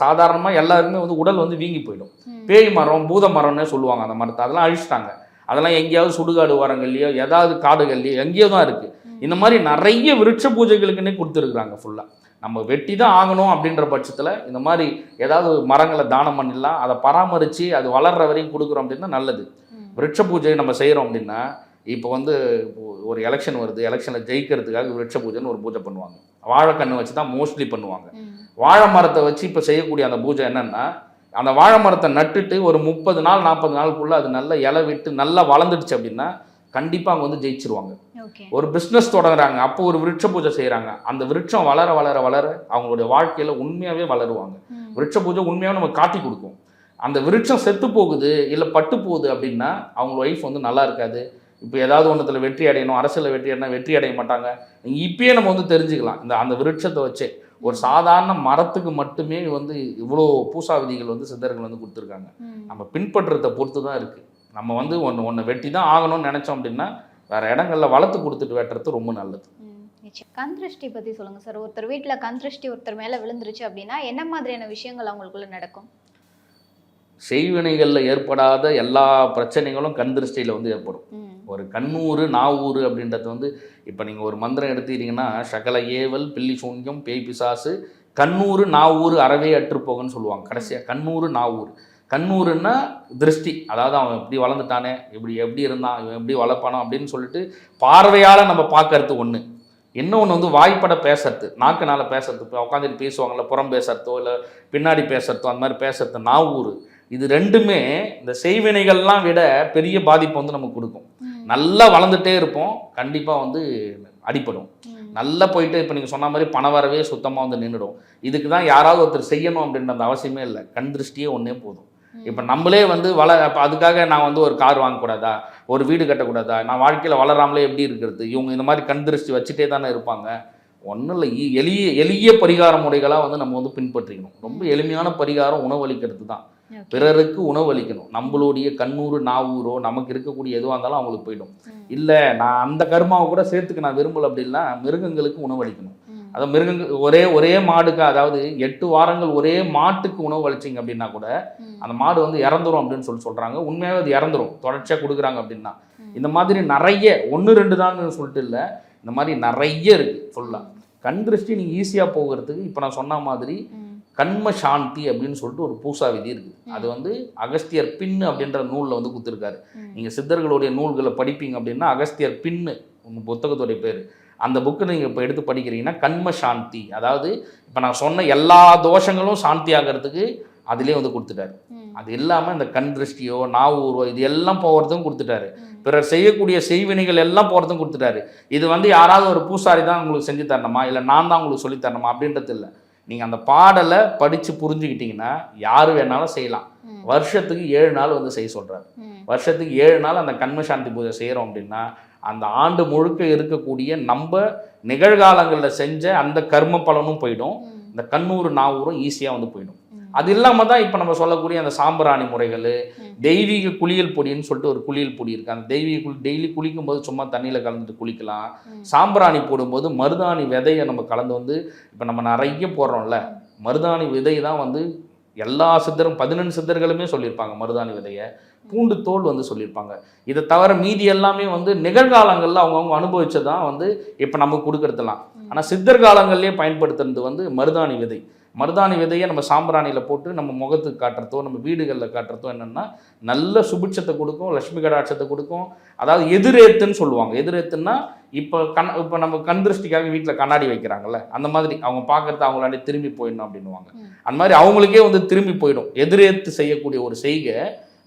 சாதாரணமாக எல்லாருமே வந்து உடல் வந்து வீங்கி போயிடும். பேய் மரம் பூத மரம்னே சொல்லுவாங்க அந்த மரத்தை, அதெல்லாம் அழிச்சிட்டாங்க. அதெல்லாம் எங்கேயாவது சுடுகாடு ஓரங்கள்லையோ ஏதாவது காடுகள்லையோ எங்கேயோ தான் இருக்குது. இந்த மாதிரி நிறைய விருட்ச பூஜைகளுக்குன்னே கொடுத்துருக்குறாங்க. ஃபுல்லாக நம்ம வெட்டி தான் ஆகணும் அப்படின்ற பட்சத்தில் இந்த மாதிரி ஏதாவது மரங்களை தானம் பண்ணிடலாம், அதை பராமரித்து அது வளர்கிற வரையும் கொடுக்குறோம் அப்படின்னா நல்லது. விருட்ச பூஜை நம்ம செய்கிறோம் அப்படின்னா, இப்போ வந்து ஒரு எலெக்ஷன் வருது, எலெக்ஷனில் ஜெயிக்கிறதுக்காக விருட்ச பூஜைன்னு ஒரு பூஜை பண்ணுவாங்க. வாழைக்கண்ணு வச்சு தான் மோஸ்ட்லி பண்ணுவாங்க. வாழை மரத்தை வச்சு இப்போ செய்யக்கூடிய அந்த பூஜை என்னென்னா, அந்த வாழை மரத்தை நட்டுட்டு ஒரு 30 நாள் 40 நாளுக்குள்ளே அது நல்லா இலை விட்டு நல்லா வளர்ந்துடுச்சு அப்படின்னா கண்டிப்பாக அவங்க வந்து ஜெயிச்சிருவாங்க. ஒரு பிஸ்னஸ் தொடங்குறாங்க, அப்போ ஒரு விருட்ச பூஜை செய்கிறாங்க, அந்த விருட்சம் வளர வளர வளர அவங்களுடைய வாழ்க்கையில் உண்மையாகவே வளருவாங்க. விருட்ச பூஜை உண்மையாக நம்ம காட்டி கொடுக்கும். அந்த விருட்சம் செத்து போகுது இல்லை பட்டு போகுது அப்படின்னா அவங்க ஒய்ஃப் வந்து நல்லா இருக்காது. இப்போ ஏதாவது ஒன்றத்தில் வெற்றி அடையணும், அரசியலில் வெற்றி அடையணும், வெற்றி அடைய மாட்டாங்க. இப்பயே நம்ம வந்து தெரிஞ்சுக்கலாம். அந்த விருட்சத்தை வச்சே ஒரு சாதாரண மரத்துக்கு மட்டுமே வந்து இவ்வளோ பூசா விதிகள் வந்து சித்தர்கள் வந்து கொடுத்துருக்காங்க. நம்ம பின்பற்றத்தை பொறுத்து தான் இருக்குது. நம்ம வந்து ஒன்று வெட்டி தான் ஆகணும்னு நினச்சோம் அப்படின்னா வேறு இடங்களில் வளர்த்து கொடுத்துட்டு வெட்டுறது ரொம்ப நல்லது. கண் திருஷ்டி பற்றி சொல்லுங்கள் சார். ஒருத்தர் வீட்டில் கண் திருஷ்டி ஒருத்தர் மேலே விழுந்துருச்சு அப்படின்னா என்ன மாதிரியான விஷயங்கள் அவங்களுக்குள்ள நடக்கும்? செய்வினைகளில் ஏற்படாத எல்லா பிரச்சனைகளும் கண் திருஷ்டியில் வந்து ஏற்படும். ஒரு கண்ணூறு நாவூறு அப்படின்றது வந்து இப்போ நீங்கள் ஒரு மந்திரம் எடுத்துக்கிட்டிங்கன்னா, சகல ஏவல் பில்லி சூன்யம் பேய் பிசாசு கண்ணூறு நாவூறு அறவே அற்றுப்போகன்னு சொல்லுவாங்க. கடைசியாக கண்ணூறு நாவூறு. கண்ணூறுன்னா திருஷ்டி, அதாவது அவன் எப்படி வளர்ந்துட்டானே, எப்படி இருந்தான், இவன் எப்படி வளர்ப்பானோ அப்படின்னு சொல்லிட்டு பார்வையால் நம்ம பார்க்கறது ஒன்று. இன்னொன்று வந்து வாய்ப்பட பேசுறது, நாக்குனால பேசுறது. இப்போ உட்காந்துட்டு பேசுவாங்கள்ல, புறம் பேசுறதோ இல்லை பின்னாடி பேசுறதோ அந்த மாதிரி பேசுறது நாவூறு. இது ரெண்டுமே இந்த செய்வினைகள்லாம் விட பெரிய பாதிப்பு வந்து நமக்கு கொடுக்கும். நல்லா வளர்ந்துட்டே இருப்போம், கண்டிப்பாக வந்து அடிப்படும். நல்லா போயிட்டு இப்போ நீங்கள் சொன்ன மாதிரி பண வரவே சுத்தமாக வந்து நின்றுடும். இதுக்கு தான் யாராவது ஒருத்தர் செய்யணும் அப்படின்ற அந்த அவசியமே இல்லை. கண் திருஷ்டியே ஒன்றே போதும். இப்போ நம்மளே வந்து இப்போ அதுக்காக நான் வந்து ஒரு கார் வாங்கக்கூடாதா, ஒரு வீடு கட்டக்கூடாதா, நான் வாழ்க்கையில் வளராமலே எப்படி இருக்கிறது? இவங்க இந்த மாதிரி கண் திருஷ்டி வச்சுட்டே தானே இருப்பாங்க. ஒன்றும் இல்லை, எளிய பரிகார முறைகளாக வந்து நம்ம வந்து பின்பற்றிக்கணும். ரொம்ப எளிமையான பரிகாரம் உணவளிக்கிறது தான். பிறருக்கு உணவளிக்கணும். நம்மளுடைய கண்ணூறு நாவூரோ நமக்கு இருக்கக்கூடிய எதுவாக இருந்தாலும் அவங்களுக்கு போயிடும். இல்லை நான் அந்த கர்மாவை கூட சேர்த்துக்க நான் விரும்பலை அப்படின்னா மிருகங்களுக்கு உணவளிக்கணும். அதாவது மிருகங்கள் ஒரே மாடுக்கு, அதாவது 8 வாரங்கள் ஒரே மாட்டுக்கு உணவு அளிச்சிங்க அப்படின்னா கூட அந்த மாடு வந்து இறந்துரும் அப்படின்னு சொல்கிறாங்க. உண்மையாகவே அது இறந்துரும் தொடர்ச்சியாக கொடுக்குறாங்க அப்படின்னா. இந்த மாதிரி நிறைய 1-2 தான் சொல்லிட்டு இல்லை, இந்த மாதிரி நிறைய இருக்குது ஃபுல்லாக. கண் திருஷ்டி நீங்கள் ஈஸியாக போகிறதுக்கு இப்போ நான் சொன்ன மாதிரி கண்ம சாந்தி அப்படின்னு சொல்லிட்டு ஒரு பூசா விதி இருக்குது. அது வந்து அகஸ்தியர் பின்னு அப்படின்ற நூலில் வந்து கொடுத்துருக்காரு. நீங்கள் சித்தர்களுடைய நூல்களை படிப்பீங்க அப்படின்னா அகஸ்தியர் பின்னு உங்கள் புத்தகத்துடைய பேர். அந்த புக்கு நீங்கள் இப்போ எடுத்து படிக்கிறீங்கன்னா கண்ம சாந்தி, அதாவது இப்போ நான் சொன்ன எல்லா தோஷங்களும் சாந்தி ஆகிறதுக்கு அதிலே வந்து கொடுத்துட்டாரு. அது இல்லாமல் இந்த கண் திருஷ்டியோ நாவூரோ இது எல்லாம் போகிறதுக்கும் கொடுத்துட்டாரு. பிறர் செய்யக்கூடிய செய்வினைகள் எல்லாம் போகிறதுக்கும் கொடுத்துட்டாரு. இது வந்து யாராவது ஒரு பூசாரி தான் உங்களுக்கு செஞ்சு தரணுமா, இல்லை நான் தான் உங்களுக்கு சொல்லி தரணுமா அப்படின்றது இல்லை. நீங்கள் அந்த பாடலை படித்து புரிஞ்சுக்கிட்டிங்கன்னா யார் வேணாலும் செய்யலாம். வருஷத்துக்கு 7 நாள் வந்து செய்ய சொல்கிறாரு. வருஷத்துக்கு 7 நாள் அந்த கண்ம சாந்தி பூஜை செய்கிறோம் அப்படின்னா அந்த ஆண்டு முழுக்க இருக்கக்கூடிய நம்ம நிகழ்காலங்களில் செஞ்ச அந்த கர்ம பலனும் போயிடும், இந்த கண்ணூறு நாவூரும் ஈஸியாக வந்து போயிடும். அது இல்லாமல் தான் இப்போ நம்ம சொல்லக்கூடிய அந்த சாம்பிராணி முறைகள், தெய்வீக குளியல் பொடின்னு சொல்லிட்டு ஒரு குளியல் பொடி இருக்குது. அந்த தெய்வீக டெய்லி குளிக்கும் போது சும்மா தண்ணியில் கலந்துட்டு குளிக்கலாம். சாம்பிராணி போடும்போது மருதாணி விதையை நம்ம கலந்து வந்து இப்போ நம்ம நிறைய போடுறோம்ல, மருதாணி விதை தான் வந்து எல்லா சித்தரும் 11 சித்தர்களுமே சொல்லியிருப்பாங்க மருதாணி விதையை. பூண்டு தோல் வந்து சொல்லியிருப்பாங்க. இதை தவிர மீதி எல்லாமே வந்து நிகழ்காலங்களில் அவங்கவுங்க அனுபவிச்சதான் வந்து இப்போ நமக்கு கொடுக்கறதுலாம். ஆனால் சித்தர் காலங்கள்லேயே பயன்படுத்துறது வந்து மருதாணி விதை. மருதாணி விதையை நம்ம சாம்பிராணியில் போட்டு நம்ம முகத்துக்கு காட்டுறதோ நம்ம வீடுகளில் காட்டுறதோ என்னென்னா நல்ல சுபிட்சத்தை கொடுக்கும், லட்சுமி கடாட்சத்தை கொடுக்கும். அதாவது எதிரேத்துன்னு சொல்லுவாங்க. எதிரேத்துன்னா இப்போ நம்ம கண் திருஷ்டிக்காக வீட்டில் கண்ணாடி வைக்கிறாங்கல்ல, அந்த மாதிரி அவங்க பார்க்கறது அவங்களாண்ட திரும்பி போயிடணும் அப்படின்னுவாங்க. அந்த மாதிரி அவங்களுக்கே வந்து திரும்பி போயிடும். எதிரேத்து செய்யக்கூடிய ஒரு செய்கை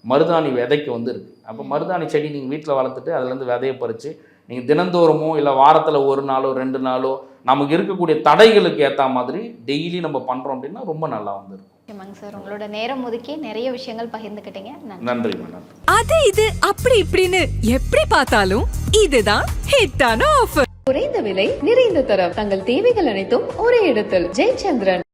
மருதாணி விதைக்கு வந்து இருக்குது. அப்போ மருதாணி செடி நீங்கள் வீட்டில் வளர்த்துட்டு அதுலேருந்து விதையை பறித்து நீங்கள் தினந்தோறுமோ இல்லை வாரத்தில் 1 நாளோ 2 நாளோ நமக்கு இருக்கக்கூடிய தடைகளுக்கு ஏற்ற மாதிரி டெய்லி நம்ம பண்ணுறோம் அப்படின்னா ரொம்ப நல்லா வந்துருக்கும். ஓகேமாங்க சார், உங்களோட நேரம் ஒதுக்கி நிறைய விஷயங்கள் பகிர்ந்துக்கிட்டீங்க. நன்றி மேடம். அது இது அப்படி இப்படின்னு எப்படி பார்த்தாலும் இதுதான் ஹிட்டான ஆஃபர். குறைந்த விலை நிறைந்த தரம் தங்கள் தேவைகள் அனைத்தும் ஒரே இடத்தில். ஜெயச்சந்திரன்.